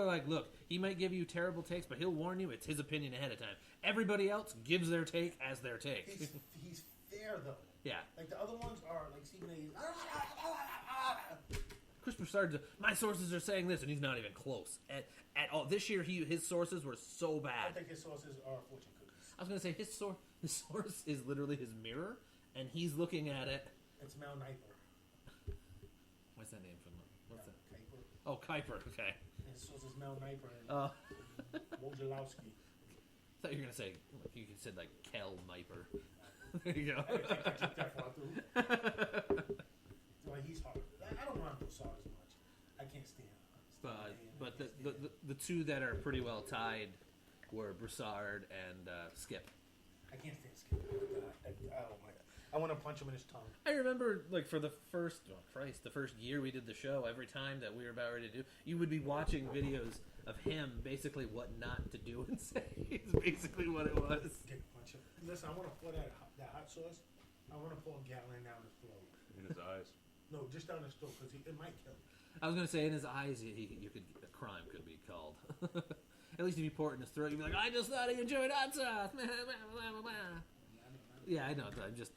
like, look, he might give you terrible takes, but he'll warn you it's his opinion ahead of time. Everybody else gives their take as their take. He's fair, though. Yeah. Like, the other ones are, like, Stephen A. Chris Broussard, my sources are saying this, and he's not even close at all. This year, his sources were so I bad. think his sources are fortune cookies. I was going to say, his source is literally his mirror, and he's looking at it. It's Mel Niper. What's that name from? What's that? Kuiper. Oh, Kuiper. Okay. His source is Mel Niper and I Wojciechowski. thought you were gonna say you could say like Kel Miper. There you go. I didn't think I took that far through. Like, he's hard. I don't mind Broussard as much. I can't stand him. But the two that are pretty well tied were Broussard and Skip. I can't stand Skip. Oh my god. I want to punch him in his tongue. I remember, like, for the first year we did the show, every time that we were about ready to do, you would be watching videos of him, basically what not to do and say. Is basically what it was. Punch him. Listen, I want to pour that hot sauce. I want to pour a gallon down his throat. In his eyes. No, just down his throat, because it might kill him. I was gonna say in his eyes, a crime could be called. At least if you pour it in his throat, you'd be like, I just thought he enjoyed hot sauce. Yeah, I know. I'm just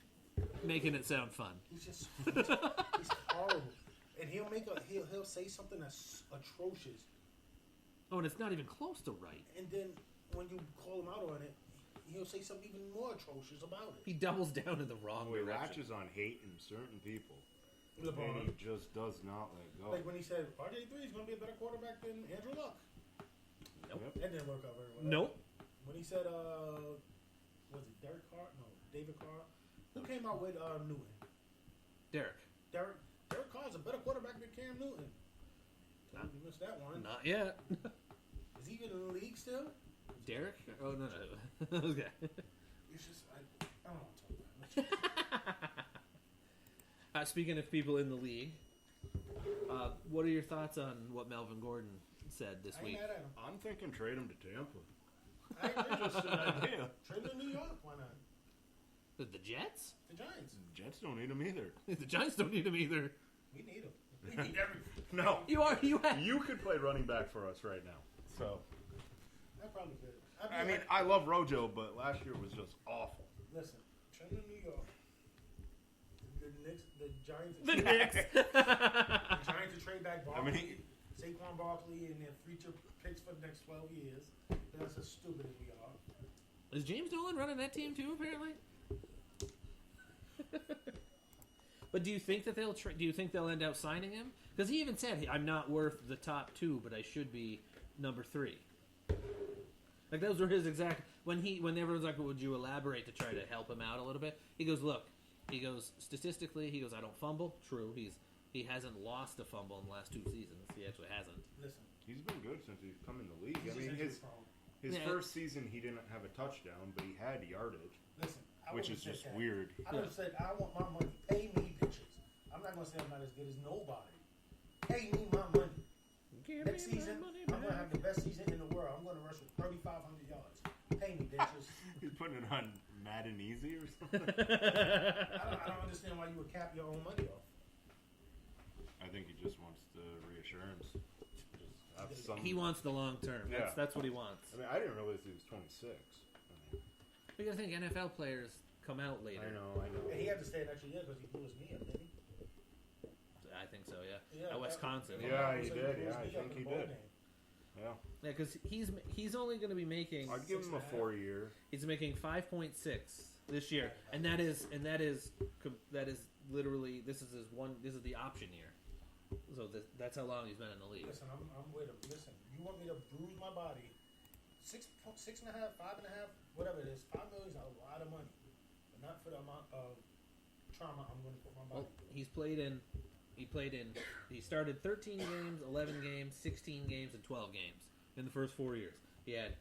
making it sound fun. He's just he's horrible, and he'll say something that's atrocious, Oh, and it's not even close to right. and then when you call him out on it, he'll say something even more atrocious about it. He doubles down in the wrong He direction. latches on hate in certain people. LeBron. And he just does not let go. Like when he said RJ3 is going to be a better quarterback than Andrew Luck. Nope. Yep. That didn't work out very well. Nope. When he said, was it Derek Carr? No, David Carr. Who came out with Newton? Derek. Derek Carr's a better quarterback than Cam Newton. You missed that one. Not yet. Is he even in the league still? Derek? Oh, no. Okay. It's just, I don't want to talk about it. Speaking of people in the league, what are your thoughts on what Melvin Gordon said this I ain't week? mad at him. I'm thinking trade him to Tampa. I agree. Just an idea. Trade him to New York. Why not? The Jets? The Giants. Jets don't need him either. The Giants don't need him either. We need him. We need everything. No. You could play running back for us right now. So. I probably could. I mean, I love Rojo, but last year was just awful. Listen, trade him to New York. The Giants. The Knicks. The Giants to trade back Barkley, I mean, Saquon Barkley, and their future picks for the next 12 years. That's as stupid as we are. Is James Dolan running that team too? Apparently. But do you think that they'll end up signing him? Because he even said, "I'm not worth the top 2, but I should be number 3." Like those were his exact when everyone's like, "Would you elaborate to try to help him out a little bit?" He goes, "Look." He goes, statistically, I don't fumble. True, he hasn't lost a fumble in the last 2 seasons. He actually hasn't. Listen, he's been good since he's come in the league. he's I mean, his first season he didn't have a touchdown, but he had yardage, listen, which is just weird. I would have said, I want my money. Pay me bitches. I'm not going to say I'm not as good as nobody. Pay me my money. Next season, I'm going to have the best season in the world. I'm going to rush with putting it on Madden Easy or something? I don't understand why you would cap your own money off. I think he just wants the reassurance. Just have some... He wants the long term. Yeah. That's what he wants. I mean, I didn't realize he was 26. You gotta think NFL players come out later. I know. And he had to stay an extra year because he blew his knee up, didn't he? I think so. Yeah. Yeah, At Wisconsin. Yeah, he So did. blew his Yeah, I knee up think in he the bowl did. game. Yeah. Yeah, because he's only going to be making. I'd give him a 4-year. He's making 5.6 this year, and that is literally this is the option year. So that's how long he's been in the league. Listen, I'm with him. Listen, you want me to bruise my body? 6.5, 5.5, whatever it is. $5 million is a lot of money, but not for the amount of trauma I'm going to put my body. Well, he started 13 games, 11 games, 16 games, and 12 games in the first 4 years. He had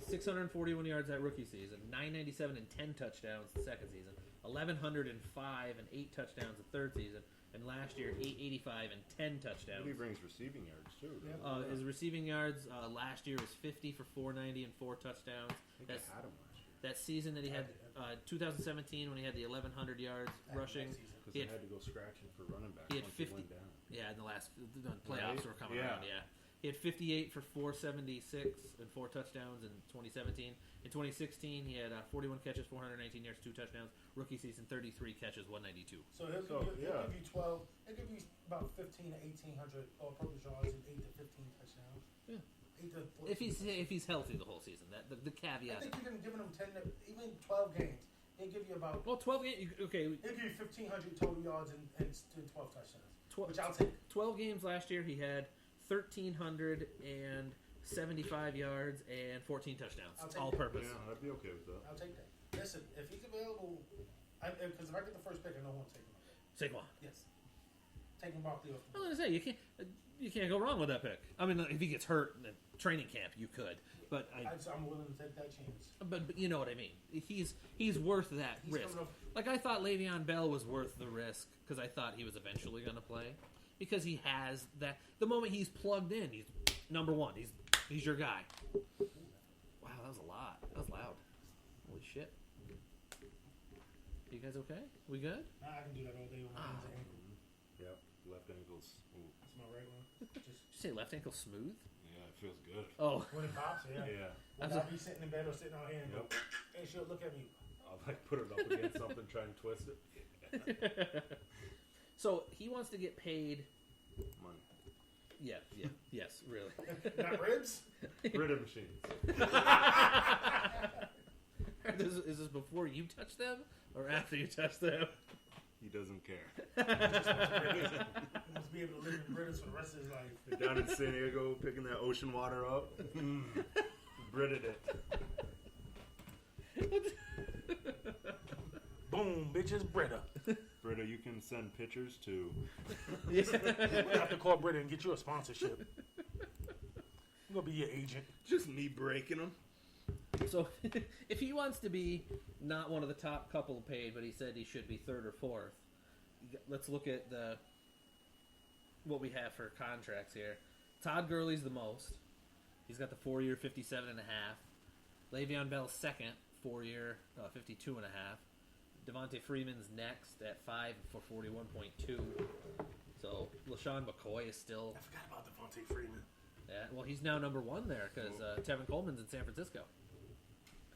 641 yards that rookie season, 997 and 10 touchdowns the second season, 1,105 and 8 touchdowns the third season, and last year 885 and 10 touchdowns. But he brings receiving yards too. Yeah. His receiving yards last year was 50 for 490 and 4 touchdowns. I think I had him last year. That season that he had, 2017, when he had the 1,100 yards rushing. Because He they had- had to go scratching for running back he had once 50 he went down. Yeah, in the last the playoffs Right? were coming Yeah. around. Yeah, he had 58 for 476 and 4 touchdowns in 2017. In 2016, he had 41 catches, 419 yards, 2 touchdowns. Rookie season, 33 catches, 192. So he'll give you 12. He'll give you about 15 to 1,800 all-purpose yards and 8 to 15 touchdowns. Yeah. 8 to 14. If he's healthy the whole season, that the I caveat. think you're giving him 10 to even 12 games. He'll give you about. Well, 12 games. Okay, He'll give you 1,500 total yards and 12 touchdowns. 12, Which I'll take. 12 games last year. He had 1,375 yards and 14 touchdowns, I'll take all that. purpose. Yeah, I'd be okay with that. I'll take that. Listen, if he's available, because if I get the first pick, I know who I'm taking. Saquon. Yes. Taking Barkley off. I was gonna say you can't go wrong with that pick. I mean, if he gets hurt in training camp, you could, but I'm willing to take that chance. But you know what I mean. He's worth that He's risk. coming up- Like I thought Le'Veon Bell was worth the risk because I thought he was eventually going to play because he has that. The moment he's plugged in, he's number one. He's your guy. Wow, that was a lot. That was loud. Holy shit. You guys okay? We good? Nah, I can do that all day with my hands and ankles. Yep, left ankles. Ooh. That's my right one. Did you say left ankle smooth? Yeah, it feels good. Oh, When it pops, yeah. Yeah. Like, I'll be sitting in bed or sitting out here and Yep. go, hey, she'll look at me. I'll put it up against something, try and twist it. so he wants to get paid. Money. Yeah, yes, really. Not ribs? Rid machines. Is this before you touch them or after you touch them? He doesn't care. He must be able to live in British for the rest of his life. Down in San Diego, picking that ocean water up. Britted it. Boom, bitches, Brita. Britta, you can send pictures to... We have to call Brita and get you a sponsorship. I'm going to be your agent. Just me breaking them. So, if he wants to be not one of the top couple paid, but he said he should be third or fourth, let's look at what we have for contracts here. Todd Gurley's the most. He's got the 4-year, 57.5. Le'Veon Bell's second, 4-year, 52.5. Devontae Freeman's next at 5 for 41.2. So LaShawn McCoy is still. I forgot about Devontae Freeman. Yeah, well, he's now number one there because Tevin Coleman's in San Francisco.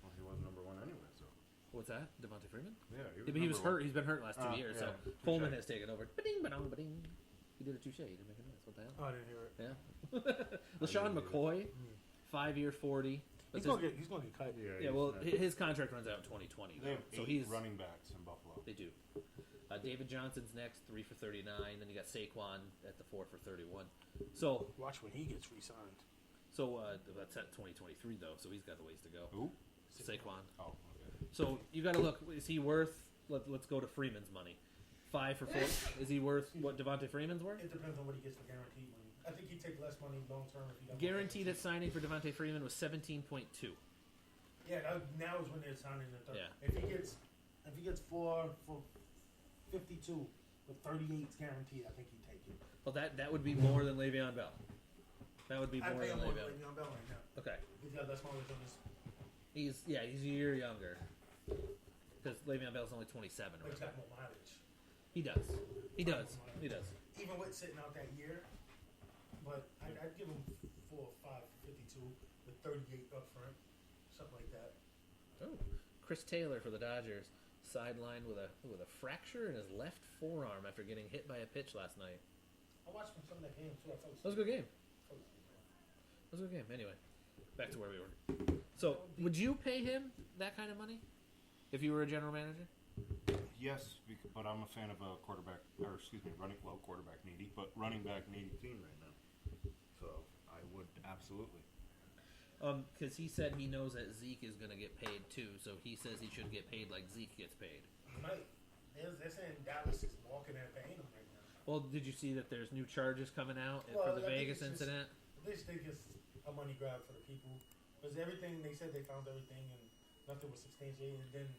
Well, he was number one anyway, so... What's that? Devontae Freeman? Yeah, But he was hurt. He's been hurt the last 2 years, yeah. so Coleman has taken over. Ba-ding, ba-dong, ba-ding. He did a touche. He didn't make a noise. What the hell? Oh, I didn't hear it. Yeah. LaShawn McCoy, 5-year, 40. He's going to get cut. Yeah, well, his contract runs out in 2020. They have So 8 he's running backs in Buffalo. They do. David Johnson's next, 3 for 39. Then you got Saquon at the 4 for 31. So Watch when he gets re-signed. That's at 2023 though. So he's got a ways to go. Who? Saquon. Oh, okay. So you got to look. Is he worth? Let's go to Freeman's money. 5 for 4. Is he worth what Devontae Freeman's worth? It depends on what he gets for guaranteed money. I think he'd take less money long term if he got Guaranteed at signing for Devontae Freeman was 17.2. Yeah, now is when they're signing the third. Yeah. If he gets 4 for 52 with 38 guaranteed, I think he'd take it. Well, that would be more than Le'Veon Bell. That would be I more pay than him more than Le'Veon. Le'Veon Bell right now. Okay. He's got less mileage on his. He's a year younger. Because Le'Veon Bell's only 27 or But he's whatever. got more mileage. He does. He does. He does. Even with sitting out that year, but I'd give him 4 or 5 for 52 with 38 up front, something like that. Oh, Chris Taylor for the Dodgers sidelined with a fracture in his left forearm after getting hit by a pitch last night. I watched some of that game too. I fell That was a good game. That was a good game. Anyway, back to where we were. So, would you pay him that kind of money if you were a general manager? Yes, but I'm a fan of a quarterback, or excuse me, quarterback needy, but running back needy team right now. So I would absolutely. Because he said he knows that Zeke is going to get paid too, so he says he should get paid like Zeke gets paid. Mike, they're saying Dallas is walking and paying him right now. Well, did you see that there's new charges coming out for Well, the I think Vegas it's just- incident? They think it's a money grab for the people. Because everything, they said they found everything and nothing was substantiated. And then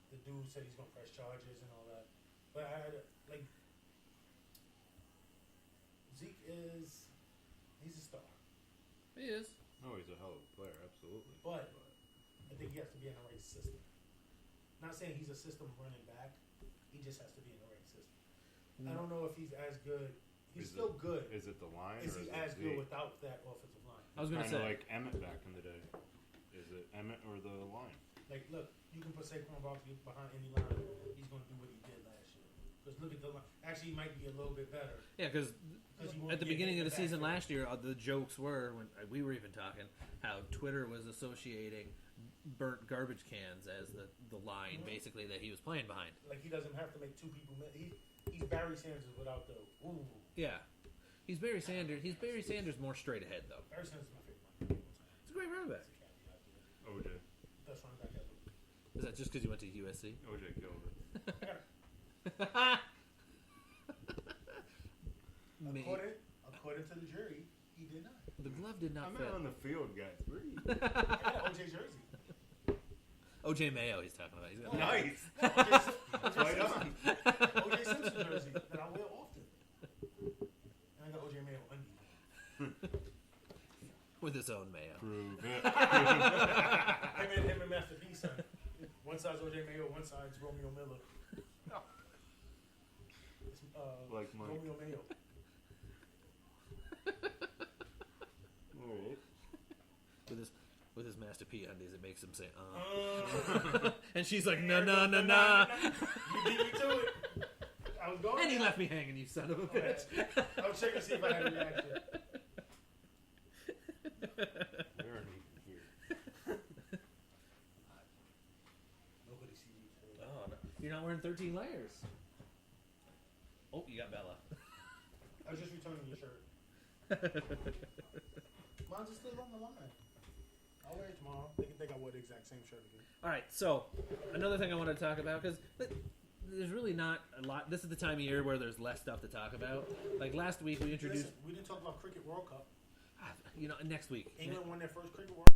the dude said he's going to press charges and all that. But Zeke he's a star. He is. No, he's a hell of a player, absolutely. But I think he has to be in the right system. Not saying he's a system running back. He just has to be in the right system. I don't know if he's as good. He's still good. Is it the line? Is or he is it as good Zeke? without that offensive line? I was going to Kind say. of like Emmett back in the day. Is it Emmett or the line? Like, look, you can put Saquon Barkley behind any line. He's going to do what he did last year. Because look at the line. Actually, he might be a little bit better. Yeah, because he won't at the get beginning hit of the in the season backfield. last year, the jokes were, when we were even talking, how Twitter was associating burnt garbage cans as the line, basically, that he was playing behind. Like, he doesn't have to make two people. He's Barry Sanders without the ooh. Yeah. He's Barry Sanders. He's Barry Sanders more straight ahead, though. Barry Sanders is my favorite. He's a great running back. That's a caveat there. OJ. Best running back ever. Is that just because you went to USC? OJ killed it. According to the jury, he did not. The glove did not I'm fit. not on the field, guys. Breathe. I got an OJ jersey. OJ Mayo he's talking about. He's got Nice. OJ Right on. OJ Simpson jersey that I wear often. And I got OJ Mayo undies. with his own Mayo. Prove it. Him and Master P, son. One side's OJ Mayo, one side's Romeo Miller. It's, Like Mike. Romeo Mayo. Alright. With his Master P undies, it makes him say, and she's like, nah. You beat me to it. I was going. And he left me hanging, you son of a bitch. I was checking to see if I had a reaction. We aren't even here. Nobody sees me today. Oh, no. You're not wearing 13 layers. Oh, you got Bella. I was just returning your shirt. Mine's just still on the line. I'll wear it tomorrow. They can think I wore the exact same shirt again. All right, so another thing I wanted to talk about, because there's really not a lot. This is the time of year where there's less stuff to talk about. Like last week, we introduced. Listen, we didn't talk about Cricket World Cup. Next week. England won their first Cricket World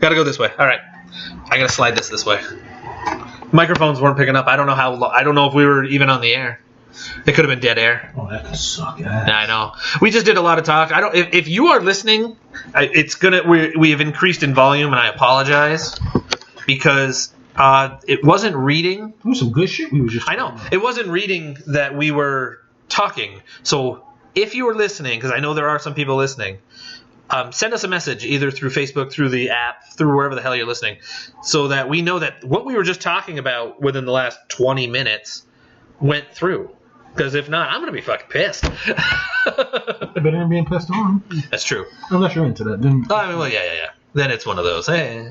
Gotta go this way. All right. I gotta slide this way. Microphones weren't picking up. I don't know I don't know if we were even on the air. It could have been dead air. Oh, that could suck ass. I know. We just did a lot of talk. I don't. If you are listening, it's gonna. We have increased in volume, and I apologize because it wasn't reading. It was some good shit we were just. I know it wasn't reading that we were talking. So if you were listening, because I know there are some people listening, send us a message either through Facebook, through the app, through wherever the hell you're listening, so that we know that what we were just talking about within the last 20 minutes went through. Because if not, I'm going to be fucking pissed. Better than being pissed on. That's true. Unless you're into that. Then... Oh, I mean, well, yeah. Then it's one of those, hey.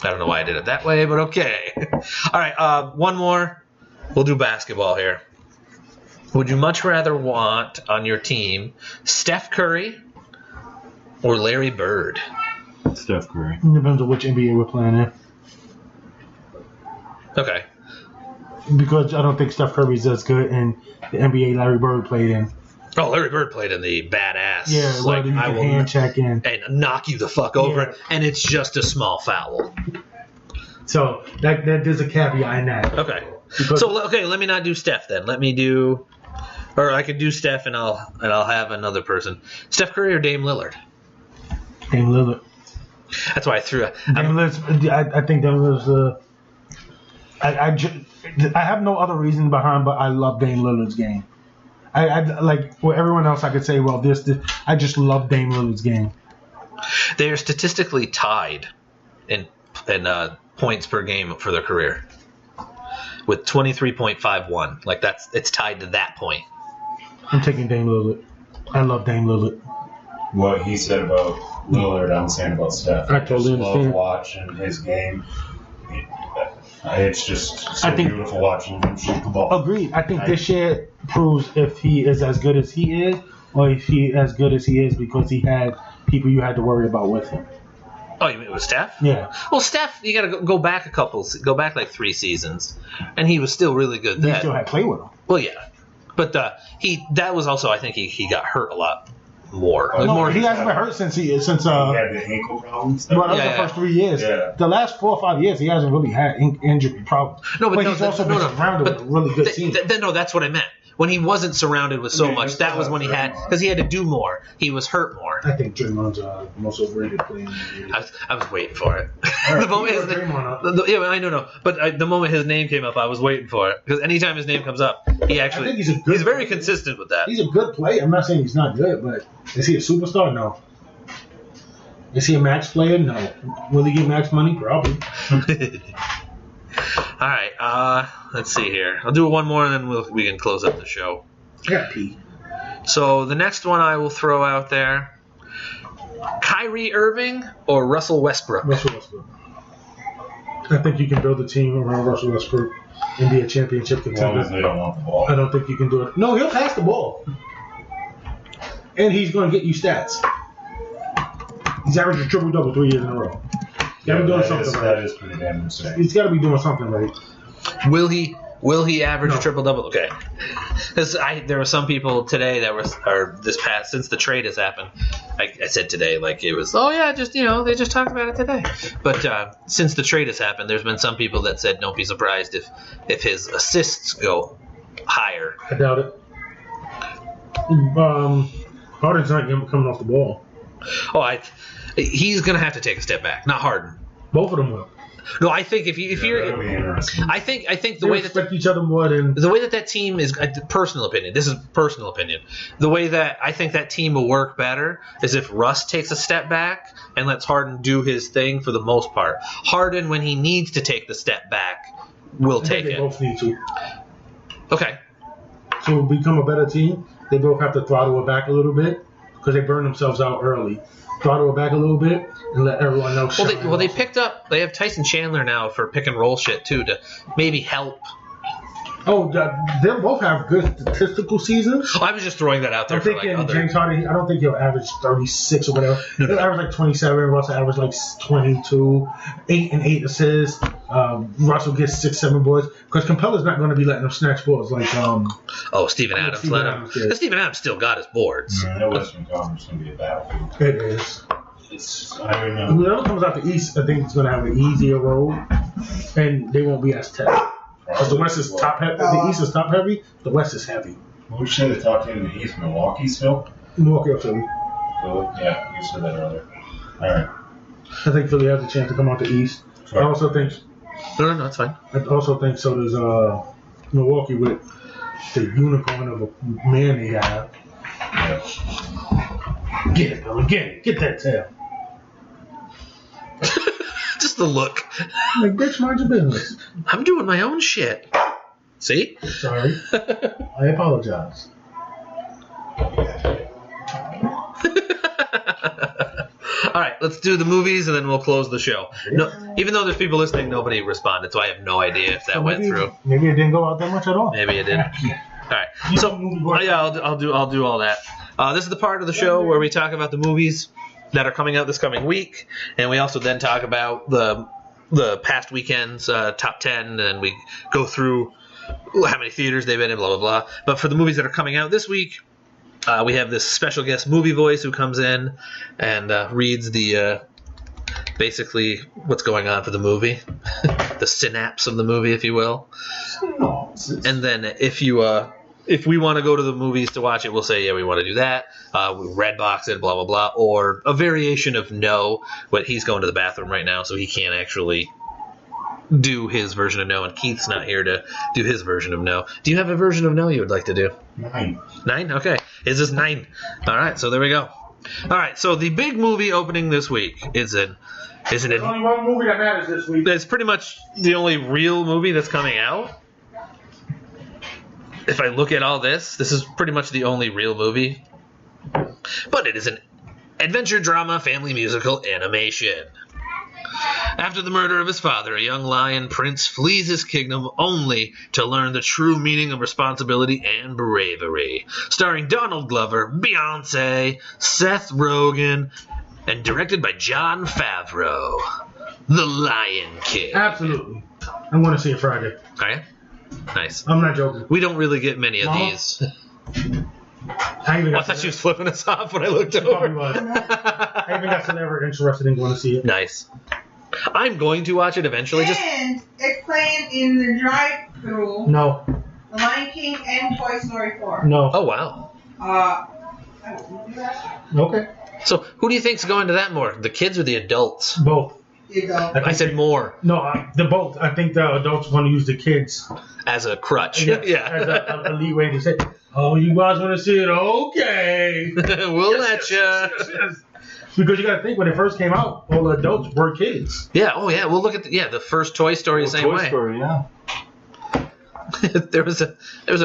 I don't know why I did it that way, but okay. All right, one more. We'll do basketball here. Would you much rather want on your team Steph Curry or Larry Bird? Steph Curry. It depends on which NBA we're playing in. Okay. Because I don't think Steph Curry's as good in the NBA Larry Bird played in. Oh, Larry Bird played in the badass. Yeah, like, you I can will hand check in. and knock you the fuck over, and it's just a small foul. So that there's a caveat in that. Okay. Because Let me not do Steph then. Let me do, or I could do Steph, and I'll have another person. Steph Curry or Dame Lillard? Dame Lillard. That's why I threw. Dame Lillard's, I think Dame Lillard's. I have no other reason behind, but I love Dame Lillard's game. I like for everyone else, I could say, well, this. I just love Dame Lillard's game. They are statistically tied in points per game for their career, with 23.51. Like it's tied to that point. I'm taking Dame Lillard. I love Dame Lillard. What he said about Lillard, I'm saying about Steph. I totally understand. Love watching his game. It's just so beautiful watching him shoot the ball. Agreed. I think this year proves if he is as good as he is, or if he as good as he is because he had people you had to worry about with him. Oh, you mean it was Steph? Yeah. Well, Steph, you got to go back like 3 seasons, and he was still really good then. You still had to play with him. Well, yeah, but that was also, I think he got hurt a lot more. He hasn't been hurt since he had the ankle problems. Well, that was the first 3 years. Yeah. The last 4 or 5 years, he hasn't really had injury problems. No, but he's also been surrounded with a really good team. No, that's what I meant. When he wasn't surrounded with so much, that was when he had, because he had to do more. He was hurt more. I think Draymond's the most overrated player in the league. I was waiting for it. Right, the moment I know, but the moment his name came up, I was waiting for it because anytime his name comes up, he actually I think he's very consistent with that. He's a good player. I'm not saying he's not good, but is he a superstar? No. Is he a max player? No. Will he get max money? Probably. All right. Let's see here. I'll do one more and then we can close up the show. I gotta pee. So the next one I will throw out there: Kyrie Irving or Russell Westbrook. Russell Westbrook. I think you can build a team around Russell Westbrook and be a championship contender. As long as they don't want the ball. I don't think you can do it. No, he'll pass the ball, and he's going to get you stats. He's averaged a triple-double 3 years in a row. Got to be doing something right. That is pretty damn insane. He's got to be doing something right. Will he average a triple-double? Okay. Because there were some people today that or this past, since the trade has happened, I said today, like it was, oh yeah, just, they just talked about it today. But since the trade has happened, there's been some people that said don't be surprised if his assists go higher. I doubt it. Harden's not coming off the ball. Oh, he's going to have to take a step back, not Harden. Both of them will. No, I think if you're, that'll be interesting. I think the They way respect each other more than the way that team is, personal opinion. This is personal opinion. The way that I think that team will work better is if Russ takes a step back and lets Harden do his thing for the most part. Harden, when he needs to take the step back, will take they it. both need to. Okay. To become a better team, they both have to throttle it back a little bit because they burn themselves out early. Throttle it back a little bit and let everyone else. They picked up. They have Tyson Chandler now for pick and roll shit too to maybe help. Oh, they both have good statistical seasons. Oh, I was just throwing that out there. I'm thinking James Harden. I don't think he'll average 36 or whatever. He'll average like 27. Russell average like 22, 8 and 8 assists. Russell gets 6-7 boards because Capella's not going to be letting him snatch balls like Steven Adams let him. Steven Adams still got his boards. That Western Conference is going to be a battlefield. It is. I remember. Whoever comes out the East, I think it's going to have an easier road, and they won't be as tough. Because the West is top heavy. The East is top heavy. The West is heavy. Who should have talked in the East? Milwaukee still? Milwaukee or Philly. Philly? Yeah, you said that earlier. All right. I think Philly has a chance to come out the East. Sure. I also think. No, that's fine. I also think so. Does Milwaukee with the unicorn of a man they have. Yeah. Get it, Billy. Get it. Get that tail. Just the look. Like, bitch, mind your business. I'm doing my own shit. See? Sorry. I apologize. All right, let's do the movies and then we'll close the show. No, even though there's people listening, nobody responded, so I have no idea if that went through. Maybe it didn't go out that much at all. Maybe it did. All right, so yeah, I'll do all that. This is the part of the show where we talk about the movies that are coming out this coming week, and we also then talk about the past weekend's top 10, and we go through how many theaters they've been in, blah blah blah. But for the movies that are coming out this week, we have this special guest movie voice who comes in and reads the basically what's going on for the movie, the synapse of the movie, if you will. And then if we want to go to the movies to watch it, we'll say, yeah, we want to do that. We Redbox it, blah, blah, blah. Or a variation of no, but he's going to the bathroom right now, so he can't actually do his version of no, and Keith's not here to do his version of no. Do you have a version of no you would like to do? 9. 9? Okay. Is this 9? All right, so there we go. All right, so the big movie opening this week is an There's only one movie that matters this week. It's pretty much the only real movie that's coming out. If I look at all this is pretty much the only real movie. But it is an adventure drama family musical animation. After the murder of his father, a young lion prince flees his kingdom only to learn the true meaning of responsibility and bravery. Starring Donald Glover, Beyonce, Seth Rogen, and directed by Jon Favreau. The Lion King. Absolutely. I'm going to see it Friday. Okay. Nice. I'm not joking. We don't really get many of these. I thought she was flipping us off when I looked over. I even got some ever interested in going to see it. Nice. I'm going to watch it eventually. And it's playing in the drive-thru. No. The Lion King and Toy Story 4. No. Oh, wow. I won't do that. Okay. So who do you think's going to that more? The kids or the adults? Both. You go. I said more. No, the both. I think the adults want to use the kids As a crutch. as Yeah. a leeway to say, oh, you guys want to see it? Okay. We'll let you. Yes. Because you got to think, when it first came out, all the adults were kids. Yeah. Oh, yeah. We'll look at the first Toy Story the same Toy way. Story, yeah. there was an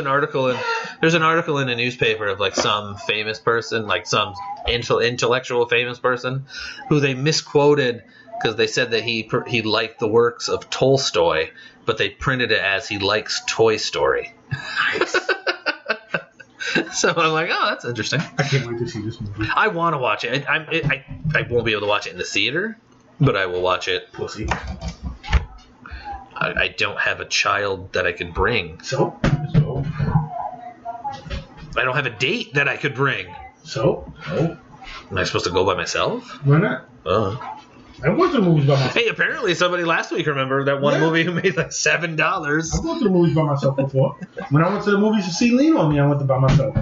article in a newspaper of like some famous person, like some intellectual famous person, who they misquoted because they said that he liked the works of Tolstoy, but they printed it as he likes Toy Story. So I'm like, oh, that's interesting. I can't wait to see this movie. I want to watch it. I won't be able to watch it in the theater, but I will watch it. Pussy. I don't have a child that I could bring. So? I don't have a date that I could bring. So? Am I supposed to go by myself? Why not? I went to the movies by myself. Hey, apparently somebody last week remembered that one movie who made like $7. I've gone to the movies by myself before. When I went to the movies to see Lean On Me, I went by myself.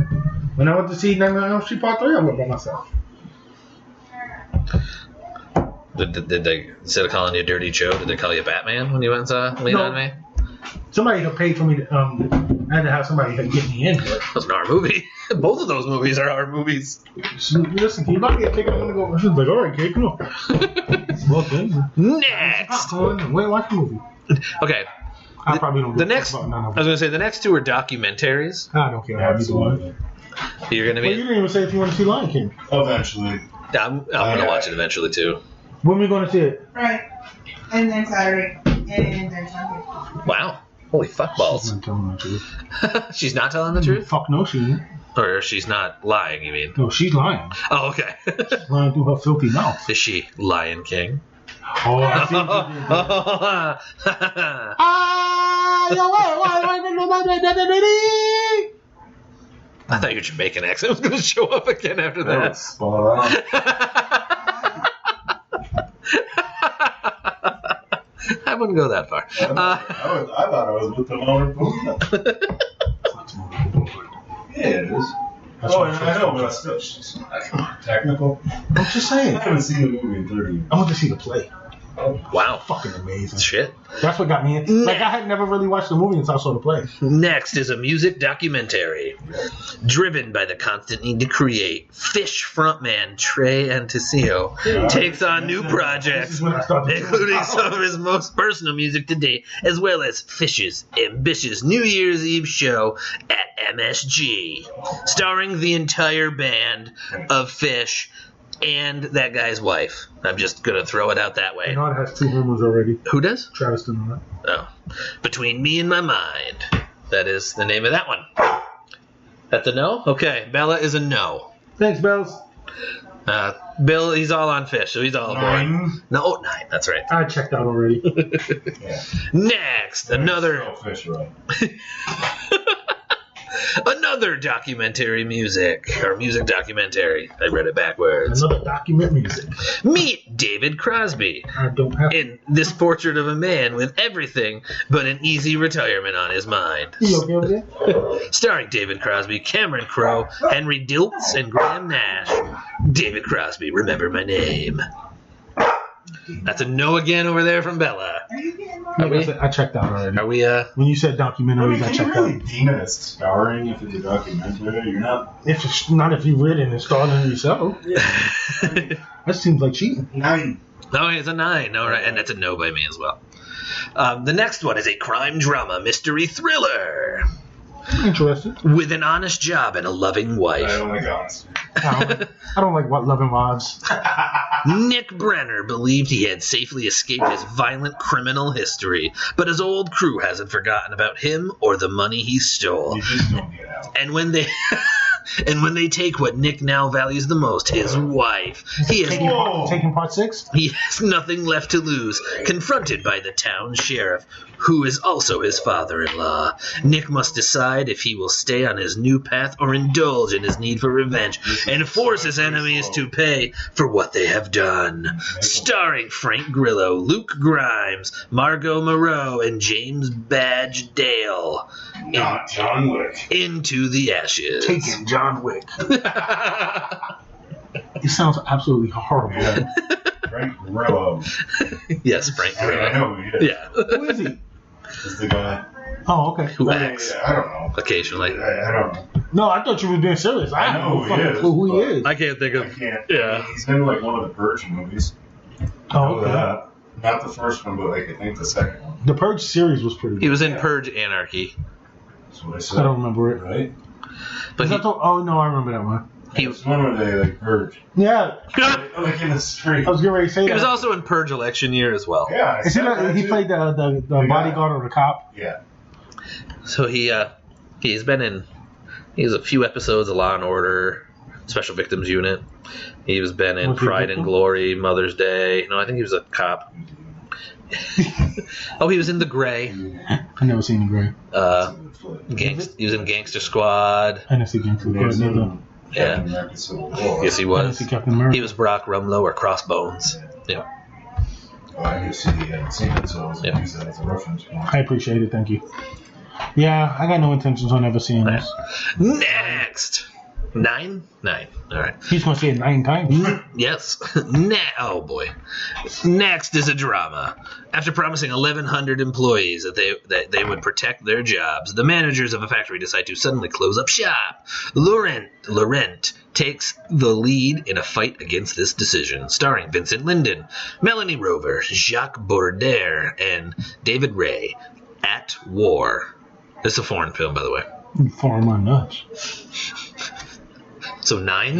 When I went to see Nightmare on Elm Street Part 3, I went by myself. Did they, instead of calling you Dirty Joe, did they call you Batman when you went and saw Lean On Me? Somebody had paid for me to, I had to have somebody get me in. That was an our movie. Both of those movies are our movies. Listen, can you buy me a ticket? I'm going to go. She was like, all right, kid, come on. Well, then. Next! Wait, watch the movie. Okay. I probably don't The give a next, fuck I about none of was them. going to say, the next two are documentaries. I don't care how you do it. You're going to Well, be... you didn't even say if you want to see Lion King. Eventually. I'm going to watch it eventually, too. When are we going to see it? Right. And then Saturday. And then Sunday. Wow. Holy fuck balls. I'm telling the truth. She's not telling the truth? Fuck no, she ain't. Or she's not lying, you mean? No, she's lying. Oh, okay. She's lying through her filthy mouth. Is she Lion King? Oh, I see what you did. I thought your Jamaican accent was going to show up again after that. Spot on. wouldn't go that far. I thought I was with the Motor Pool. Yeah, it is. That's Oh, what and I know, but it's still technical. I'm just saying. I haven't seen the movie in 30 years. I went to see the play. Wow. Fucking amazing. Shit. That's what got me in. Like, I had never really watched the movie until I saw the play. Next is a music documentary. Driven by the constant need to create, Fish frontman Trey Antisio takes on new projects, including some of his most personal music to date, as well as Fish's ambitious New Year's Eve show at MSG, starring the entire band of Fish and that guy's wife. I'm just going to throw it out that way. You know, it has 2 homos already. Who does? Travis didn't know that. Oh. Between Me and My Mind. That is the name of that one. That's a no? Okay. Bella is a no. Thanks, Bells. Bill, he's all on Fish, so he's all aboard. 9. No, 9. That's right. I checked out already. Yeah. Next, another Fish, right? another documentary music documentary. I read it backwards. Another document music. Meet David Crosby I don't have. in this portrait of a man with everything but an easy retirement on his mind. You okay with that? Starring David Crosby, Cameron Crowe, Henry Diltz, and Graham Nash. David Crosby, remember my name. That's a no again over there from Bella. Are you getting more? Are we? I checked out already. Are we, When you said documentaries, I Can you checked really out. deem it as starring if it's a documentary? You're not. If it's not if you've written and starred in it yourself. That seems like cheating. 9. No, it's a 9. All right, and that's a no by me as well. The next one is a crime drama mystery thriller Interesting. with an honest job and a loving I wife. don't like honesty. I don't like what loving wives. Nick Brenner believed he had safely escaped his violent criminal history, but his old crew hasn't forgotten about him or the money he stole. You just don't get out. And when they take what Nick now values the most, his wife, he Taking part 6? has nothing left to lose. Confronted by the town sheriff, who is also his father-in-law, Nick must decide if he will stay on his new path or indulge in his need for revenge and force his enemies to pay for what they have done. Starring Frank Grillo, Luke Grimes, Margot Moreau, and James Badge Dale. Not John Wick. Into the Ashes. Taking John Wick. It sounds absolutely horrible. Yeah. Frank Grillo. Yes, Frank I Grillo. know who he is. Yeah. Who is he? Is the guy. Oh, okay. Who acts I don't know. occasionally. I don't know. No, I thought you were being serious. I I have know no who he fucking is, clue who he but- is. I can't think I of. can't. Yeah. He's in like one of the Purge movies. Oh, Know okay. that. Not the first one, but like I think the second one. The Purge series was pretty He good. was in Yeah. Purge Anarchy. That's what I said. I don't remember it. Right? But Is he, that the, oh, no, I remember that one. he, It's one where they like purge. Yeah, Like in the street. I was getting ready to say he that. was also in Purge election year as well. Yeah. I Is he, said not, that he too. played the guy. bodyguard or the cop? Yeah. So he's been in a few episodes of Law and Order, Special Victims Unit. He was been in Was he a Pride and victim? Glory, Mother's Day. No, I think he was a cop. Oh, he was in The Gray. I never seen the Gray. He was in Gangster Squad. I never see Gangster Squad. Neither. Yeah. Captain America Civil War. Yes, he I didn't was. see Captain America. He was Brock Rumlow or Crossbones. Yeah. Oh, I knew City hadn't seen it, so I was Yeah. use that as a reference point. I appreciate it. Thank you. Yeah, I got no intentions on ever seeing this. Next. 9? 9. All right. He's going to say it 9 times. Yes. Oh boy. Next is a drama. After promising 1,100 employees that they would protect their jobs, the managers of a factory decide to suddenly close up shop. Laurent takes the lead in a fight against this decision, starring Vincent Linden, Melanie Rover, Jacques Bourdaire, and David Ray. At War. This is a foreign film, by the way. For my nuts. So 9?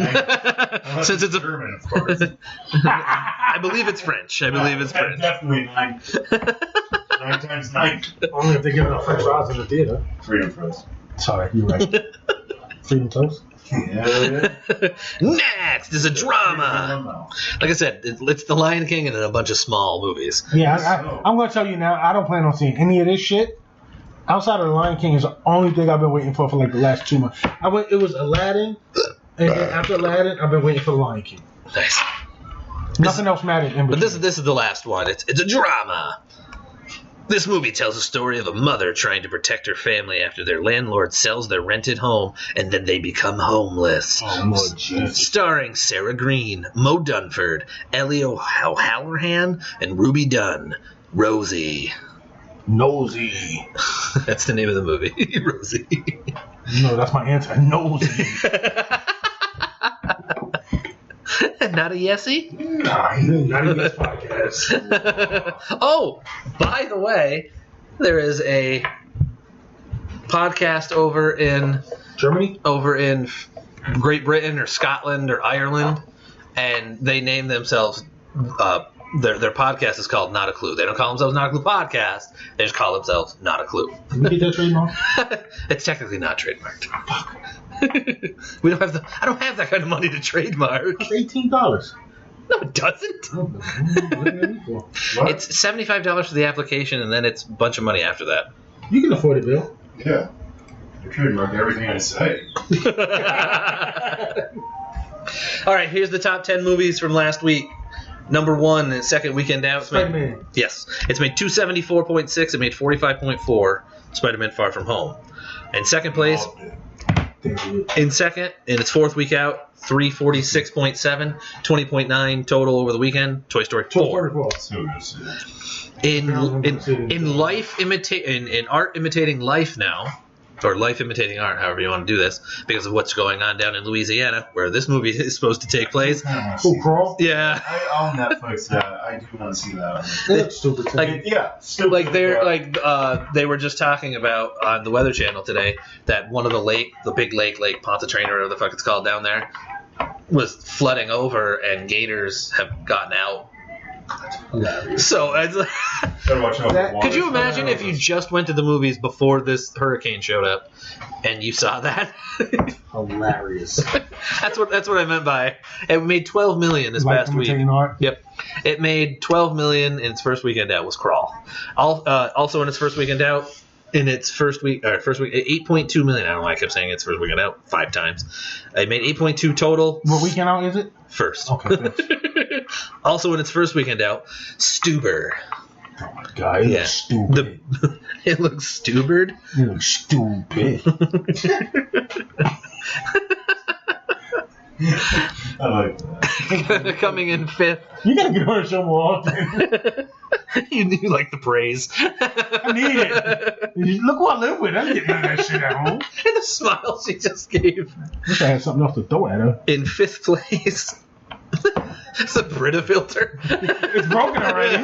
Since it's a German, of course. I believe it's French. I believe it's French. Definitely 9. 9 times 9. Only if they give enough French fries in the theater. Freedom Fries. Sorry, you're right. Freedom toast? Yeah. Next is a drama. Like I said, it's The Lion King and then a bunch of small movies. Yeah, So- I'm going to tell you now, I don't plan on seeing any of this shit. Outside of The Lion King is the only thing I've been waiting for like the last 2 months. It was Aladdin, and then after Aladdin, I've been waiting for The Lion King. Nice. Nothing else mattered in But between. this is the last one. It's a drama. This movie tells the story of a mother trying to protect her family after their landlord sells their rented home and then they become homeless. Oh, Lord Jesus. Starring Sarah Green, Mo Dunford, Ellie O'Halloran, and Ruby Dunn. Rosie. Nosy. That's the name of the movie. Rosie. No, that's my answer. Nosy. Not a yesy? Nah, not even this podcast. Oh, by the way, there is a podcast over in Great Britain or Scotland or Ireland, and they name themselves. Their podcast is called Not a Clue. They don't call themselves Not a Clue Podcast. They just call themselves Not a Clue. Can we get that trademark? It's technically not trademarked. We don't have I don't have that kind of money to trademark. It's $18. No, it doesn't. Oh, what are you looking at me for? What? It's $75 for the application, and then it's a bunch of money after that. You can afford it, Bill. Yeah. I trademark everything I say. All right, here's the top 10 movies from last week. Number 1, the second weekend out. Spider-Man. Yes, it's made 274.6. It made 45.4. Spider-Man: Far From Home. In second place, in its fourth week out, 346.7, 20.9 total over the weekend. Toy Story 4. In art imitating life now, or life imitating art, however you want to do this, because of what's going on down in Louisiana, where this movie is supposed to take place. Who, Crawl? Yeah. I own Netflix. I do want to see that. That's stupid. Like, Yeah, stupid. Like they were just talking about on the Weather Channel today that one of the big Lake Pontchartrain or whatever the fuck it's called down there, was flooding over and gators have gotten out. Hilarious. So Better watch out for water. could you imagine if you just went to the movies before this hurricane showed up and you saw that? Hilarious. That's what I meant by it made $12 million this past week. Art. Yep, it made $12 million in its first weekend out. Was Crawl. Also in its first weekend out, in its first week 8.2 million. I don't know why I kept saying its first weekend out 5 times. It made 8.2 total. What weekend out is it? First. Okay. Thanks. Also in its first weekend out, Stuber. Oh my god, it looks stupid. It looks Stubered. It looks stupid. I like that. Coming in 5th. You gotta get on the show more often. You like the praise. I need it. Look who I live with. I'm getting none of that shit at home. And the smile she just gave. Wish I had something else to throw at her. In 5th place. It's a Brita filter. It's broken already.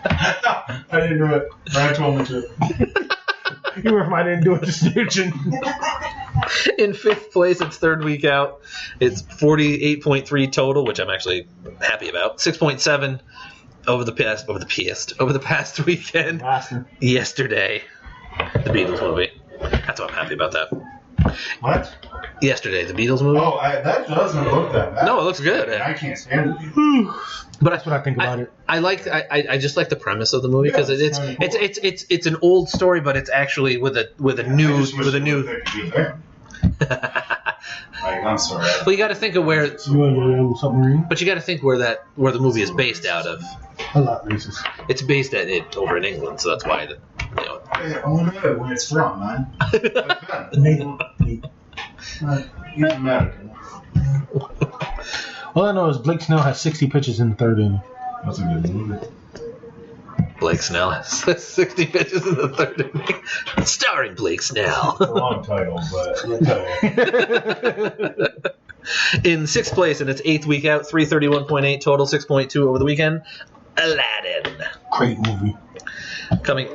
I didn't do it. Brian told me to. Even if I didn't do it, just snitching. In 5th place, its third week out. It's 48.3 total, which I'm actually happy about. 6.7 over the past weekend. Yesterday, the Beatles movie. That's what I'm happy about that. What? Yesterday, the Beatles movie. Oh, that doesn't look that bad. No, it looks good. I can't stand it. But That's what I think about it. I just like the premise of the movie because Yeah, it's it's an old story, but it's actually with a new. I'm sorry. Well, you got to think of where, You and your little submarine? but you got to think where the movie is based out of. A lot racist. It's based at it over in England, so that's why Hey, I want to know where it's from, man. He's American. All I know is Blake Snell has 60 pitches in the third inning. That's a good movie. Blake Snell has 60 pitches in the third inning, starring Blake Snell. It's a long title, but okay. In 6th place, in its 8th week out, 331.8 total, 6.2 over the weekend. Aladdin. Great movie. Coming.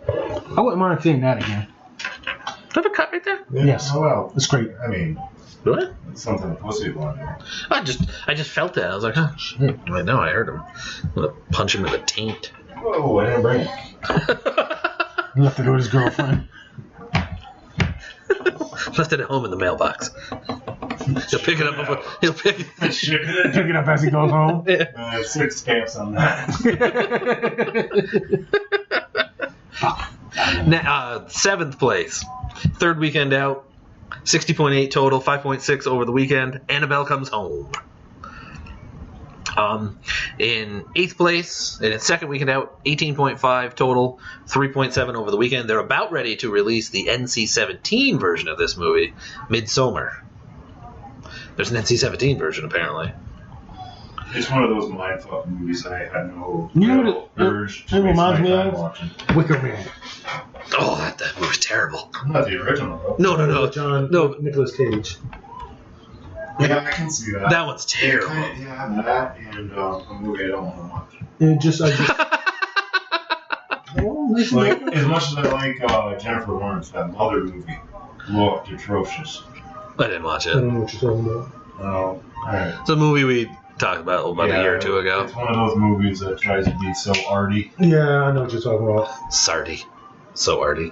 I wouldn't mind seeing that again. Do I have a cut right there? Yes. Oh, well. It's great. I mean, Really? it's something a pussy would want to do. I just felt that. I was like, oh shit. I know, I heard him. I'm gonna punch him in the taint. Whoa, I didn't bring it. He left it with his girlfriend. Left it at home in the mailbox. He'll pick it up before he'll pick it. Pick it up as he goes home. Yeah. 6 stamps on that. 7th place. Third weekend out. 60.8 total, 5.6 over the weekend. Annabelle Comes Home. In 8th place, in its second weekend out, 18.5 total, 3.7 over the weekend. They're about ready to release the NC-17 version of this movie, Midsommar. There's an NC-17 version, apparently. It's one of those mindfuck movies that I had no You know what urge to it waste reminds my me time of? watching. Wicker Man. Oh, that movie was terrible. Not the original, though. No. John, No. Nicolas Cage. Yeah, I can see that. That one's terrible. Yeah, that and a movie I don't want to watch. It just, I just. Like, as much as I like Jennifer Lawrence, that Mother movie looked atrocious. I didn't watch I it. don't know what you're talking about. Oh, alright. It's a movie we talked about a year or two ago. It's one of those movies that tries to be so arty. Yeah, I know what you're talking about. Sardy. So arty.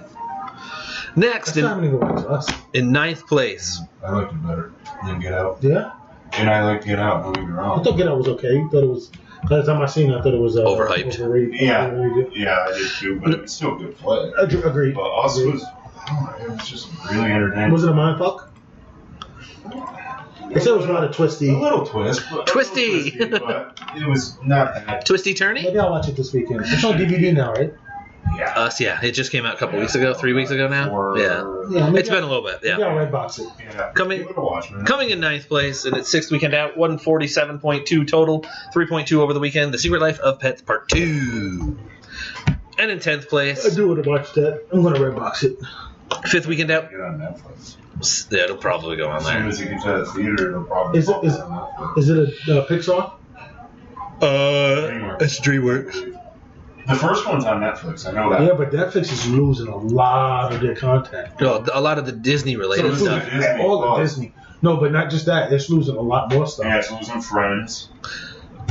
Next, That's not even going to us. in 9th place. I liked it better than Get Out. Yeah? And I liked Get Out, don't get me I wrong. thought Get Out was okay. I thought it was. By the time I seen it, I thought it was Overhyped. Overrated. Yeah. Overrated. Yeah, I did too, but it was still a good play. Agreed. But us Agreed. was, it was just really entertaining. Was it a mindfuck? They said it was rather twisty. A little twist, but Twisty. but it was not that. Twisty Turny? Maybe I'll watch it this weekend. It's on DVD now, right? Yeah. Us, yeah. It just came out a couple weeks ago, 3 weeks ago now. Yeah. Yeah, maybe It's been a little bit, Maybe yeah. I'll red box it. Yeah. Coming- Give it a watch, man. Coming in 9th place in its 6th weekend out, 147.2 total, 3.2 over the weekend. The Secret Life of Pets Part 2. And in 10th I place, do want to watch that. I'm going to red box it. 5th weekend out. Get on Netflix. Yeah, it'll probably go on As soon there. as it gets out of the theater, it'll probably Is it- pop is- on Netflix. Is it a Pixar? It's DreamWorks. The first one's on Netflix. I know that. Yeah, but Netflix is losing a lot of their content. Well, a lot of the Disney related It's stuff. losing Disney all the Plus. Disney. No, but not just that. It's losing a lot more stuff. Yeah, it's losing Friends.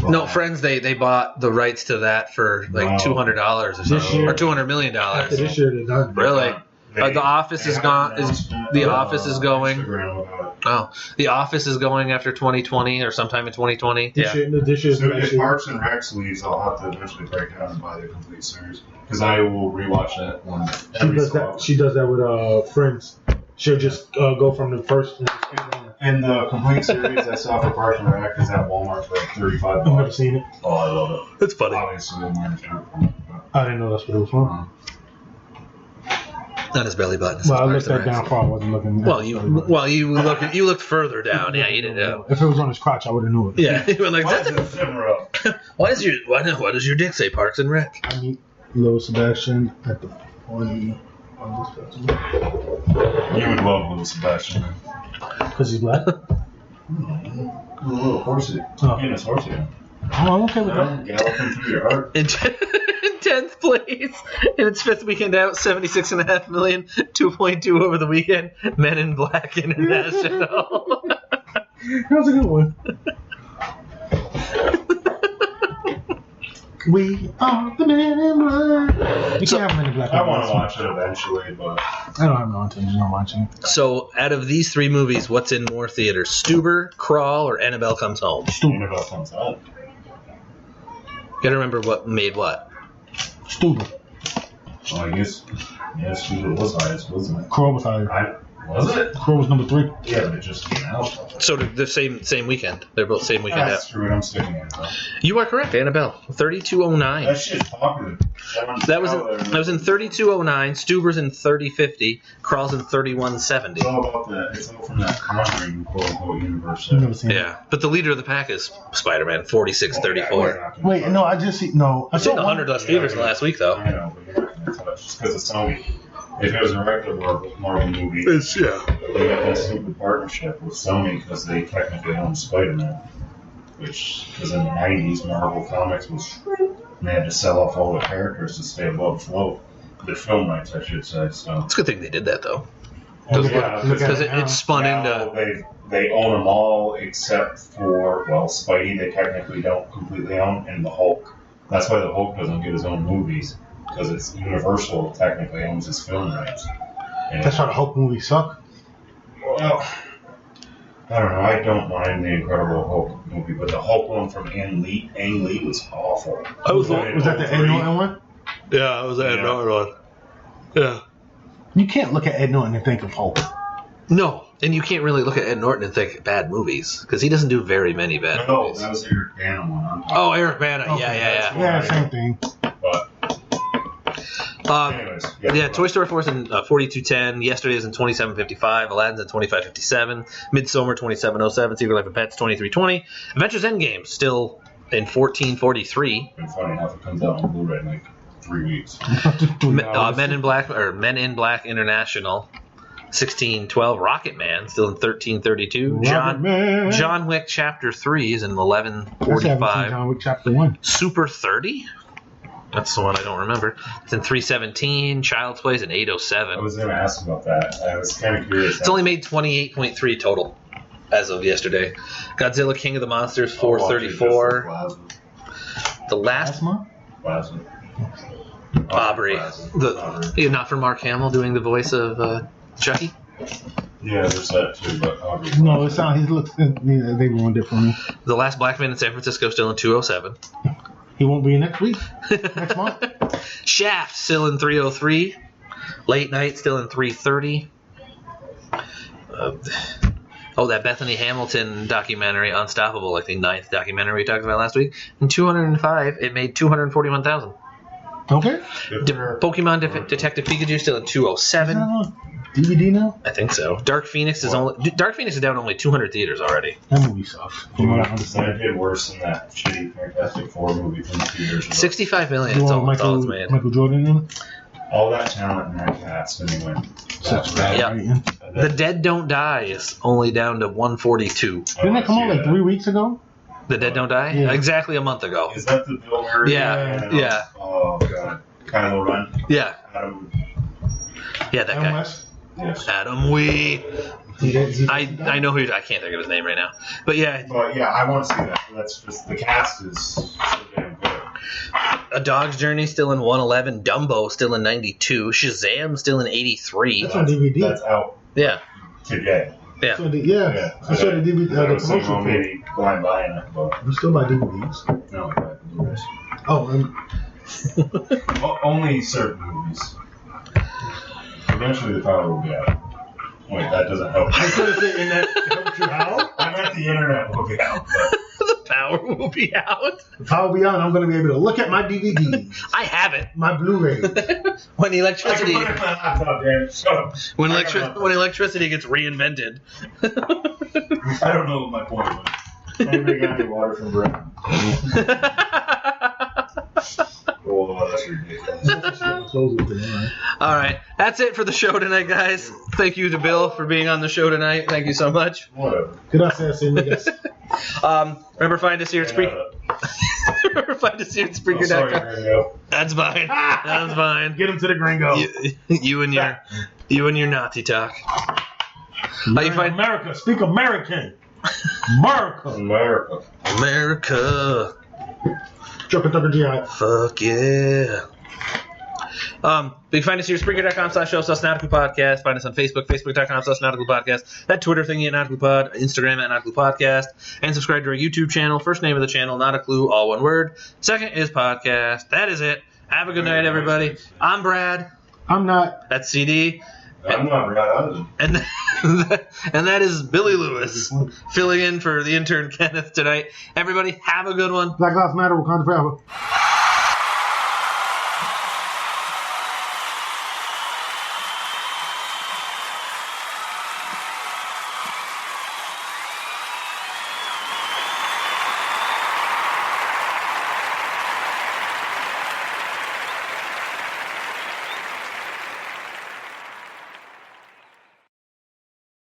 No, Friends, they bought the rights to that for like Wow. $200 or This something, year? or $200 million. After this year, they're done. Really? They- The Office they is have gone. announced it The on, Office is going. Instagram about Oh, The Office is going after 2020 or sometime in 2020. This Yeah. year, this it. year's So next if year. Parks and Rec leaves, I'll have to eventually break down and buy the complete series because I will rewatch that one. She every does so that. often. She does that with Friends. She'll just go from the first. And the complete series I saw for Parks and Rec is at Walmart for like $35. I've never seen it. Oh, I love it. It's funny. Obviously, I'm not a fan of it, I didn't know that's what it was from. Not his belly button. Well, I Parks looked that and Rec. down far. I wasn't looking. at Well, it. you looked further down. Yeah, you didn't know. If it was on his crotch, I would have knew it. Yeah, you were like, Why that's does it simmer up? why does your dick say Parks and Rec? I meet Lil Sebastian at the party on this festival You would love Little Sebastian. because he's black. A little horsey. Oh. Getting his horsey on. Oh, I'm okay with that. Galloping through your heart. In 10th place, in its 5th weekend out, 76.5 million, 2.2 over the weekend. Men in Black International. That was a good one. We are the men in black. You So- can't have men in black. I want to watch it eventually, but I don't have no intention of watching it. So, out of these three movies, what's in more theaters? Stuber, Crawl, or Annabelle Comes Home? Annabelle comes out. Gotta remember what made what. Stupid. Well, I guess. Yeah, Stupid was highest, wasn't it? Crow was higher. Was it? Crow was number 3. Yeah, but it just came out. So the same weekend. They're both same weekend That's out. true. I'm sticking it. Though. You are correct, Annabelle. 3209. That shit's popular. That was in 3209. Stuber's in 3050. Crawl's in 3170. It's all about that. It's all from that Conjuring quote unquote universe. I've never seen it. Yeah, but the leader of the pack is Spider-Man, 4634. Wait, no, I just see. No, I It's in saw one. 100 less theaters last week, though. I know, but you're not going to touch just because it's Sony. If it was a regular Marvel movie, Yeah. they got that stupid partnership with Sony because they technically own Spider-Man. Which, because in the 90s, Marvel Comics was. And they had to sell off all the characters to stay above float. The film rights, I should say. So. It's a good thing they did that, though. Look Yeah, at- look at Because it now. it spun Now into... they own them all except for, well, Spidey they technically don't completely own, and the Hulk. That's why the Hulk doesn't get his own movies, because it's Universal technically owns his film rights. And, That's why the Hulk movies suck. well, I don't know. I don't mind the Incredible Hulk movie, but the Hulk one from Ang Lee was awful. Was that the Ed Norton one? Yeah, it was Norton one. Yeah. You can't look at Ed Norton and think of Hulk. No, And you can't really look at Ed Norton and think bad movies because he doesn't do very many bad No, movies. that was Eric Bana one. I'm talking Oh, Eric Bana. Okay, Yeah. Yeah, same thing. But anyways, Yeah, Toy Story 4 is in 4210. Yesterday is in 2755. Aladdin's in 2557. Midsommar 2707. Secret Life of Pets 2320. Adventures Endgame still in 1443. it's funny enough, it comes out on Blu-ray in like 3 weeks. Men in Black International 1612. Rocket Man still in 1332. John Wick Chapter 3 is in 1145. John Wick Chapter 1. Super 30. That's the one I don't remember. It's in 317. Child's Play is in 807. I was going to ask about that. I was kind of curious. It's only made 28.3 total as of yesterday. Godzilla King of the Monsters 434. The last Plasma. Aubrey. Not for Mark Hamill doing the voice of Chucky. Yeah, there's that too, but Aubrey. No, it's not. He looks. They ruined it for me. The Last Black Man in San Francisco still in 207. He won't be next week. Next month. Shaft still in 303. Late Night still in 330. That Bethany Hamilton documentary, Unstoppable, like the 9th documentary we talked about last week. In 205, it made 241,000. Okay. Pokemon Detective Pikachu still in 207. DVD now? I think so. Dark Phoenix is down only 200 theaters already. That movie sucks. From what I understand. It did worse than that shitty Fantastic Four movie from a few years ago. 65 million. That's all it's made. Michael Jordan in it? All that talent in that cast, anyway. Such bad writing. The Dead Don't Die is only down to 142. Didn't that come out like 3 weeks ago? The Dead Don't Die? Yeah. Exactly a month ago. Is that the Bill Murray? Yeah. Oh, God. Kylo Ren? Yeah. Adam. Yeah, that Adam guy. West? Yes. Adam Wee. I know who I can't think of his name right now. But yeah. But yeah, I want to see that. That's just, the cast is so damn good. A Dog's Journey still in 111. Dumbo still in 92. Shazam still in 83. That's on DVD. That's out Yeah. today. Yeah. So I saw the DVD. I The was thinking, promotion well, for it. maybe blind buying it, but You still buy DVDs? no, I buy Blu-rays. Oh, Only certain movies. Eventually the power will be out. Wait, that doesn't help. I was going to say, and that helps you out? I meant the internet will be out, but The power will be out. The power will be out, and I'm going to be able to look at my DVDs, I have it. my Blu-rays. When I electricity can put it on my laptop, Dan. Shut up. when I got nothing. electricity gets reinvented. I don't know what my point was. Anybody got any water from Brett? Oh, that's ridiculous. Close it then, All right, that's it for the show tonight, guys. Thank you to Bill for being on the show tonight. Thank you so much. Whatever. Gracias, amigas. Remember, find us here at Spreaker. Remember, find us here at Oh, sorry, Spreaker.com. Gringo. That's fine. That's fine. Get him to the gringo. You and your Nazi talk. Learn you find- America. Speak American. America. America. Chucker GI. Fuck yeah. You can find us here at Spreaker.com/show/Nautical Podcast. Find us on Facebook, Facebook.com/Nautical Podcast. That Twitter thingy at Nautical Pod, Instagram at Nautical Podcast, and subscribe to our YouTube channel. First name of the channel, Not a Clue, all one word. Second is podcast. That is it. Have a good night, everybody. I'm Brad. I'm not. That's CD. I'm not right. And that is Billy Lewis filling in for the intern Kenneth tonight. Everybody, have a good one. Black Lives Matter. Wakanda forever.